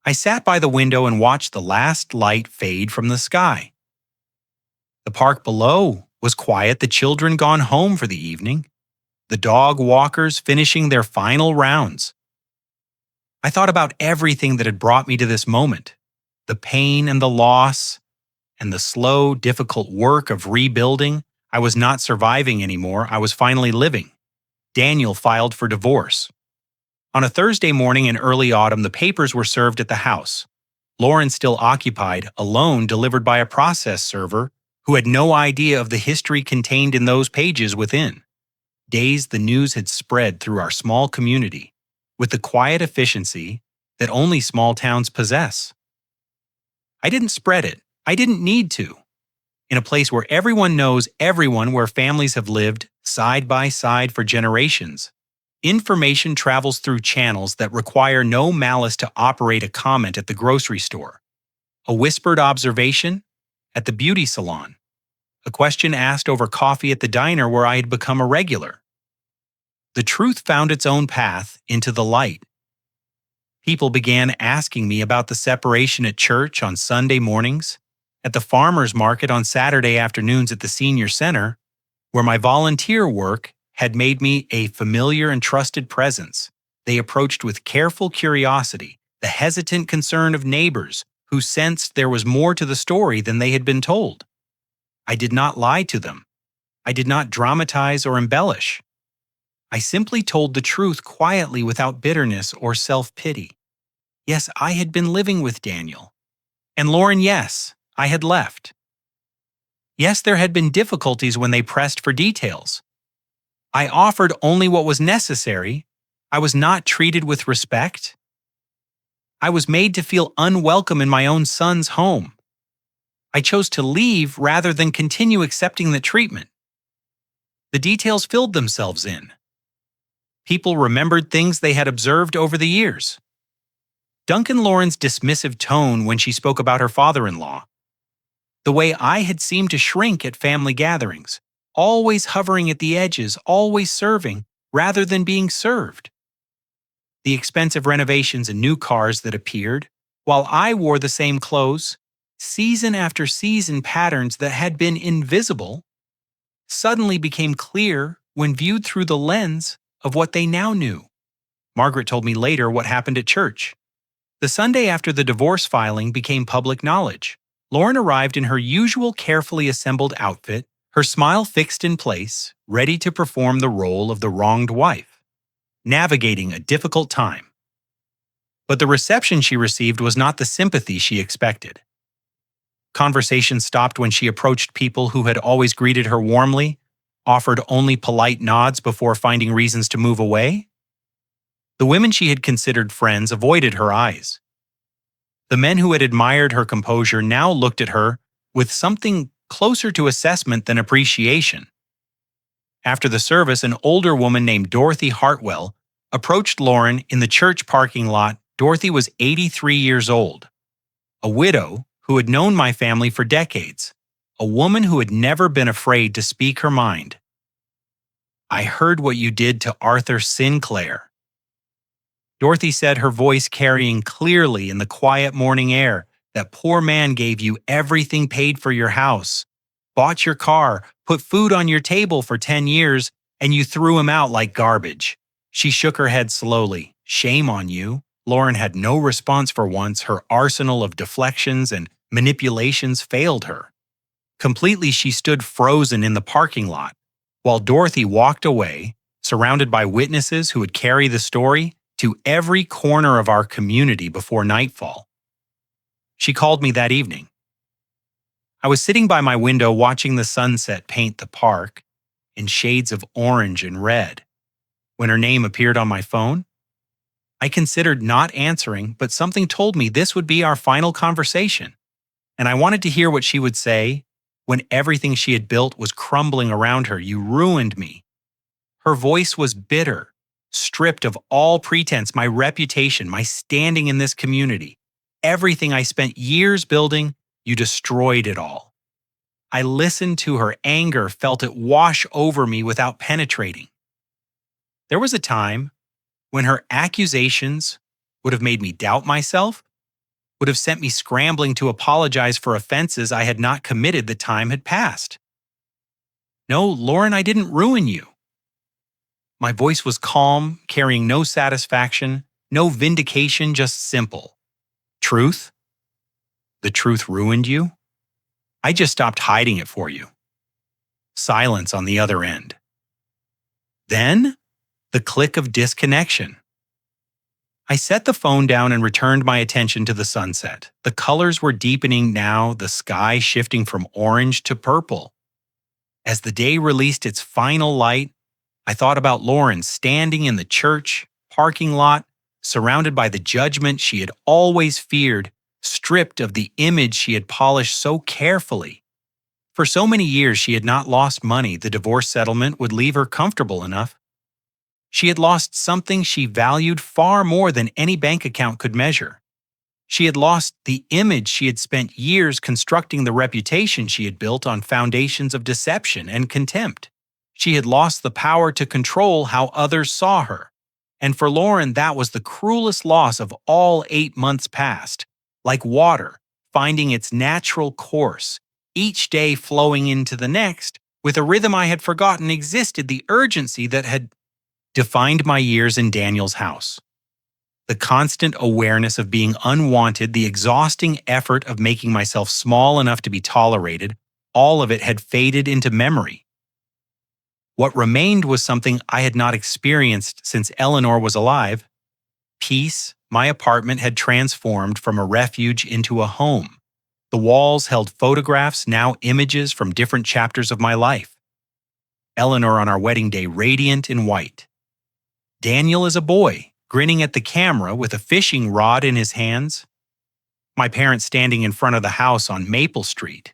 I sat by the window and watched the last light fade from the sky. The park below was quiet, the children gone home for the evening, the dog walkers finishing their final rounds. I thought about everything that had brought me to this moment, the pain and the loss, and the slow, difficult work of rebuilding. I was not surviving anymore, I was finally living. Daniel filed for divorce. On a Thursday morning in early autumn, the papers were served at the house. Lauren still occupied, alone, delivered by a process server who had no idea of the history contained in those pages within. Days the news had spread through our small community, with the quiet efficiency that only small towns possess. I didn't spread it. I didn't need to. In a place where everyone knows everyone, where families have lived side by side for generations, information travels through channels that require no malice to operate. A comment at the grocery store, a whispered observation at the beauty salon, a question asked over coffee at the diner where I had become a regular. The truth found its own path into the light. People began asking me about the separation at church on Sunday mornings, at the farmer's market on Saturday afternoons, at the senior center, where my volunteer work had made me a familiar and trusted presence. They approached with careful curiosity, the hesitant concern of neighbors who sensed there was more to the story than they had been told. I did not lie to them. I did not dramatize or embellish. I simply told the truth quietly, without bitterness or self-pity. Yes, I had been living with Daniel. And Lauren, yes, I had left. Yes, there had been difficulties when they pressed for details. I offered only what was necessary. I was not treated with respect. I was made to feel unwelcome in my own son's home. I chose to leave rather than continue accepting the treatment. The details filled themselves in. People remembered things they had observed over the years. Duncan Lauren's dismissive tone when she spoke about her father-in-law. The way I had seemed to shrink at family gatherings, always hovering at the edges, always serving rather than being served. The expensive renovations and new cars that appeared, while I wore the same clothes, season after season. Patterns that had been invisible suddenly became clear when viewed through the lens of what they now knew. Margaret told me later what happened at church. The Sunday after the divorce filing became public knowledge, Lauren arrived in her usual carefully assembled outfit, her smile fixed in place, ready to perform the role of the wronged wife, navigating a difficult time. But the reception she received was not the sympathy she expected. Conversation stopped when she approached people who had always greeted her warmly, offered only polite nods before finding reasons to move away. The women she had considered friends avoided her eyes. The men who had admired her composure now looked at her with something closer to assessment than appreciation. After the service, an older woman named Dorothy Hartwell approached Lauren in the church parking lot. Dorothy was 83 years old, a widow who had known my family for decades, a woman who had never been afraid to speak her mind. "I heard what you did to Arthur Sinclair," Dorothy said, her voice carrying clearly in the quiet morning air. "That poor man gave you everything, paid for your house, bought your car, put food on your table for 10 years, and you threw him out like garbage." She shook her head slowly. "Shame on you." Lauren had no response for once. Her arsenal of deflections and manipulations failed her. Completely, she stood frozen in the parking lot, while Dorothy walked away, surrounded by witnesses who would carry the story to every corner of our community before nightfall. She called me that evening. I was sitting by my window watching the sunset paint the park in shades of orange and red when her name appeared on my phone. I considered not answering, but something told me this would be our final conversation, and I wanted to hear what she would say when everything she had built was crumbling around her. "You ruined me." Her voice was bitter, stripped of all pretense, my reputation, my standing in this community. "Everything I spent years building, you destroyed it all." I listened to her anger, felt it wash over me without penetrating. There was a time when her accusations would have made me doubt myself, would have sent me scrambling to apologize for offenses I had not committed. The time had passed. "No, Lauren, I didn't ruin you." My voice was calm, carrying no satisfaction, no vindication, just simple. "Truth? The truth ruined you? I just stopped hiding it for you." Silence on the other end. Then, the click of disconnection. I set the phone down and returned my attention to the sunset. The colors were deepening now, the sky shifting from orange to purple. As the day released its final light, I thought about Lauren standing in the church parking lot, surrounded by the judgment she had always feared, stripped of the image she had polished so carefully. For so many years she had not lost money. The divorce settlement would leave her comfortable enough. She had lost something she valued far more than any bank account could measure. She had lost the image she had spent years constructing, the reputation she had built on foundations of deception and contempt. She had lost the power to control how others saw her. And for Lauren, that was the cruelest loss of all. 8 months passed, like water, finding its natural course, each day flowing into the next, with a rhythm I had forgotten existed, the urgency that had defined my years in Daniel's house. The constant awareness of being unwanted, the exhausting effort of making myself small enough to be tolerated, all of it had faded into memory. What remained was something I had not experienced since Eleanor was alive. Peace. My apartment had transformed from a refuge into a home. The walls held photographs, now images from different chapters of my life. Eleanor on our wedding day, radiant in white. Daniel as a boy, grinning at the camera with a fishing rod in his hands. My parents standing in front of the house on Maple Street.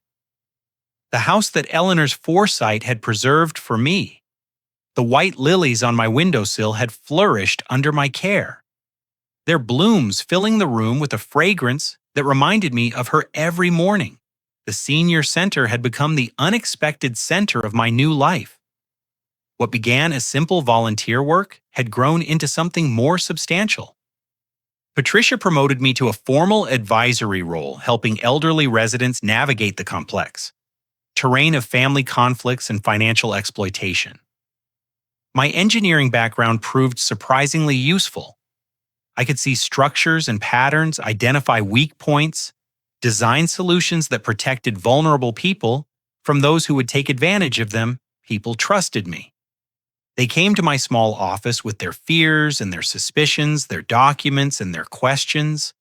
The house that Eleanor's foresight had preserved for me. The white lilies on my windowsill had flourished under my care, their blooms filling the room with a fragrance that reminded me of her every morning. The senior center had become the unexpected center of my new life. What began as simple volunteer work had grown into something more substantial. Patricia promoted me to a formal advisory role, helping elderly residents navigate the complex terrain of family conflicts and financial exploitation. My engineering background proved surprisingly useful. I could see structures and patterns, identify weak points, design solutions that protected vulnerable people from those who would take advantage of them. People trusted me. They came to my small office with their fears and their suspicions, their documents and their questions.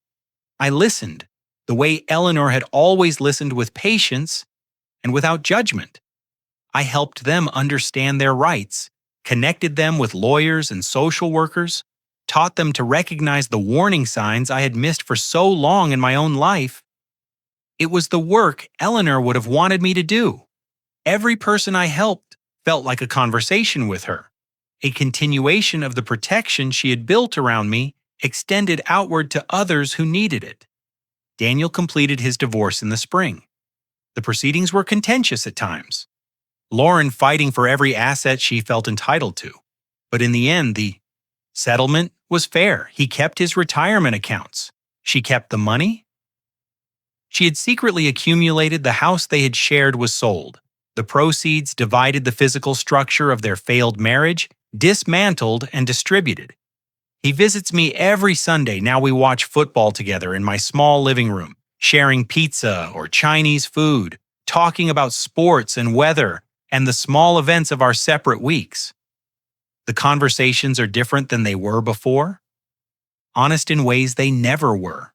I listened, the way Eleanor had always listened, with patience and without judgment. I helped them understand their rights, connected them with lawyers and social workers, taught them to recognize the warning signs I had missed for so long in my own life. It was the work Eleanor would have wanted me to do. Every person I helped felt like a conversation with her. A continuation of the protection she had built around me extended outward to others who needed it. Daniel completed his divorce in the spring. The proceedings were contentious at times. Lauren fighting for every asset she felt entitled to. But in the end, the settlement was fair. He kept his retirement accounts. She kept the money. She had secretly accumulated. The house they had shared was sold. The proceeds divided the physical structure of their failed marriage, dismantled and distributed. He visits me every Sunday. Now we watch football together in my small living room, sharing pizza or Chinese food, talking about sports and weather and the small events of our separate weeks. The conversations are different than they were before, honest in ways they never were.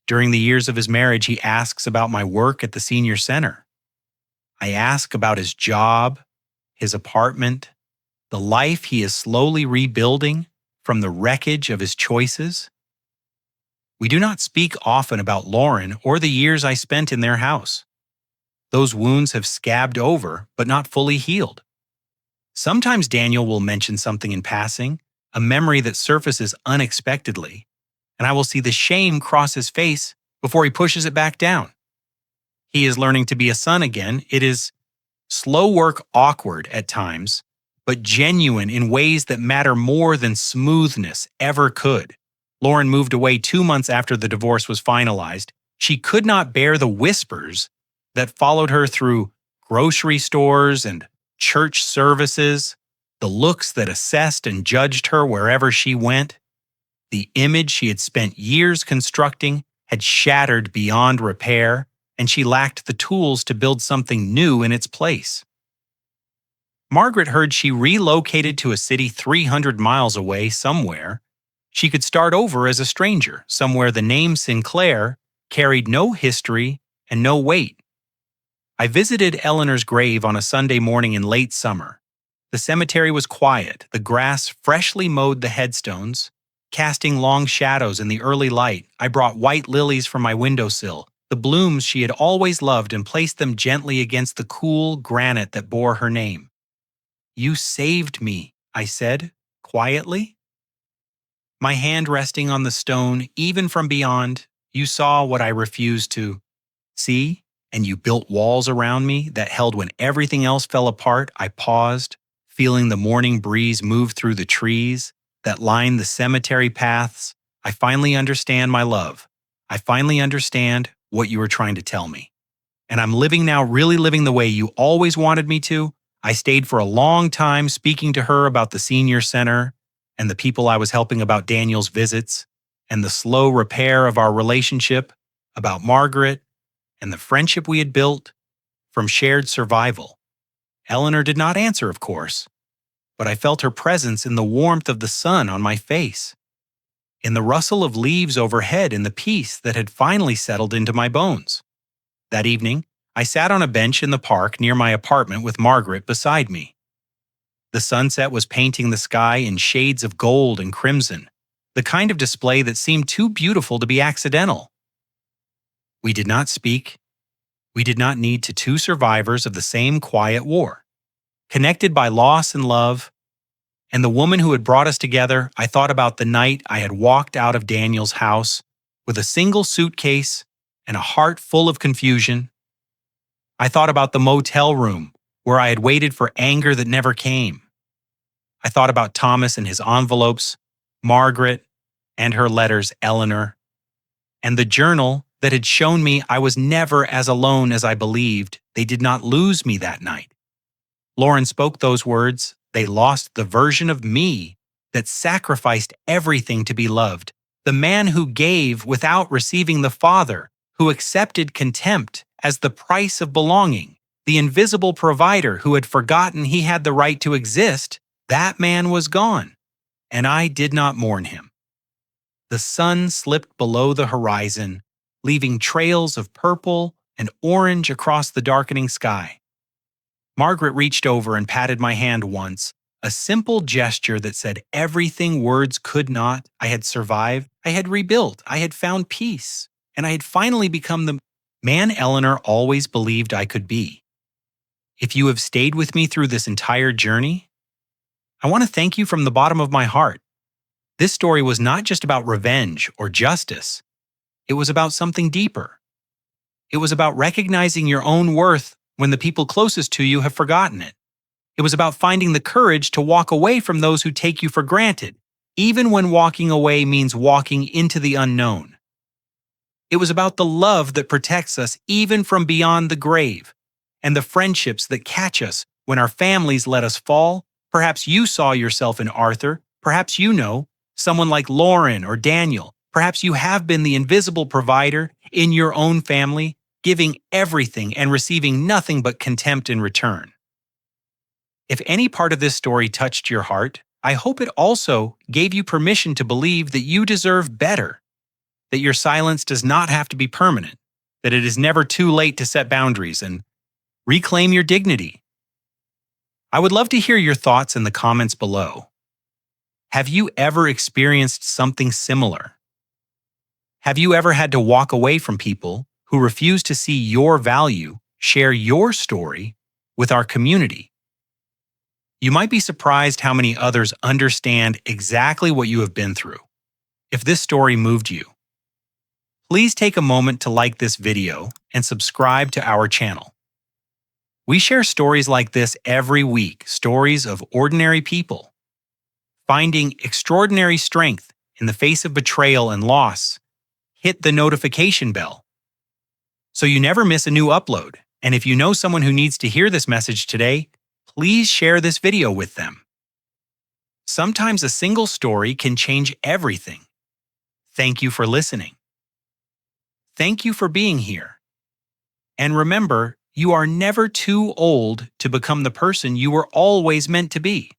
During the years of his marriage, he asks about my work at the senior center. I ask about his job, his apartment, the life he is slowly rebuilding from the wreckage of his choices. We do not speak often about Lauren or the years I spent in their house. Those wounds have scabbed over, but not fully healed. Sometimes Daniel will mention something in passing, a memory that surfaces unexpectedly, and I will see the shame cross his face before he pushes it back down. He is learning to be a son again. It is slow work, awkward at times, but genuine in ways that matter more than smoothness ever could. Lauren moved away 2 months after the divorce was finalized. She could not bear the whispers that followed her through grocery stores and church services, the looks that assessed and judged her wherever she went. The image she had spent years constructing had shattered beyond repair, and she lacked the tools to build something new in its place. Margaret heard she relocated to a city 300 miles away somewhere. She could start over as a stranger, somewhere the name Sinclair carried no history and no weight. I visited Eleanor's grave on a Sunday morning in late summer. The cemetery was quiet, the grass freshly mowed the headstones, casting long shadows in the early light. I brought white lilies from my windowsill, the blooms she had always loved, and placed them gently against the cool granite that bore her name. "You saved me," I said, quietly. My hand resting on the stone, even from beyond, you saw what I refused to see, and you built walls around me that held when everything else fell apart. I paused, feeling the morning breeze move through the trees that lined the cemetery paths. I finally understand, my love. I finally understand what you were trying to tell me. And I'm living now, really living the way you always wanted me to. I stayed for a long time speaking to her about the senior center and the people I was helping, about Daniel's visits and the slow repair of our relationship, about Margaret and the friendship we had built from shared survival. Eleanor did not answer, of course, but I felt her presence in the warmth of the sun on my face, in the rustle of leaves overhead, in the peace that had finally settled into my bones. That evening, I sat on a bench in the park near my apartment with Margaret beside me. The sunset was painting the sky in shades of gold and crimson, the kind of display that seemed too beautiful to be accidental. We did not speak. We did not need to, two survivors of the same quiet war, connected by loss and love. And the woman who had brought us together. I thought about the night I had walked out of Daniel's house with a single suitcase and a heart full of confusion. I thought about the motel room where I had waited for anger that never came. I thought about Thomas and his envelopes, Margaret and her letters, Eleanor, and the journal that had shown me I was never as alone as I believed. They did not lose me that night. Lauren spoke those words. They lost the version of me that sacrificed everything to be loved, the man who gave without receiving the Father, who accepted contempt as the price of belonging, the invisible provider who had forgotten he had the right to exist. That man was gone, and I did not mourn him. The sun slipped below the horizon, leaving trails of purple and orange across the darkening sky. Margaret reached over and patted my hand once, A simple gesture that said everything words could not. I had survived, I had rebuilt, I had found peace, and I had finally become the man Eleanor always believed I could be. If you have stayed with me through this entire journey, I want to thank you from the bottom of my heart. This story was not just about revenge or justice. It was about something deeper. It was about recognizing your own worth when the people closest to you have forgotten it. It was about finding the courage to walk away from those who take you for granted, even when walking away means walking into the unknown. It was about the love that protects us even from beyond the grave, and the friendships that catch us when our families let us fall. Perhaps you saw yourself in Arthur. Perhaps you know someone like Lauren or Daniel. Perhaps you have been the invisible provider in your own family, giving everything and receiving nothing but contempt in return. If any part of this story touched your heart, I hope it also gave you permission to believe that you deserve better, that your silence does not have to be permanent, that it is never too late to set boundaries and reclaim your dignity. I would love to hear your thoughts in the comments below. Have you ever experienced something similar? Have you ever had to walk away from people who refuse to see your value, share your story with our community? You might be surprised how many others understand exactly what you have been through. If this story moved you, please take a moment to like this video and subscribe to our channel. We share stories like this every week, stories of ordinary people finding extraordinary strength in the face of betrayal and loss. Hit the notification bell so you never miss a new upload. And if you know someone who needs to hear this message today, please share this video with them. Sometimes a single story can change everything. Thank you for listening. Thank you for being here. And remember, you are never too old to become the person you were always meant to be.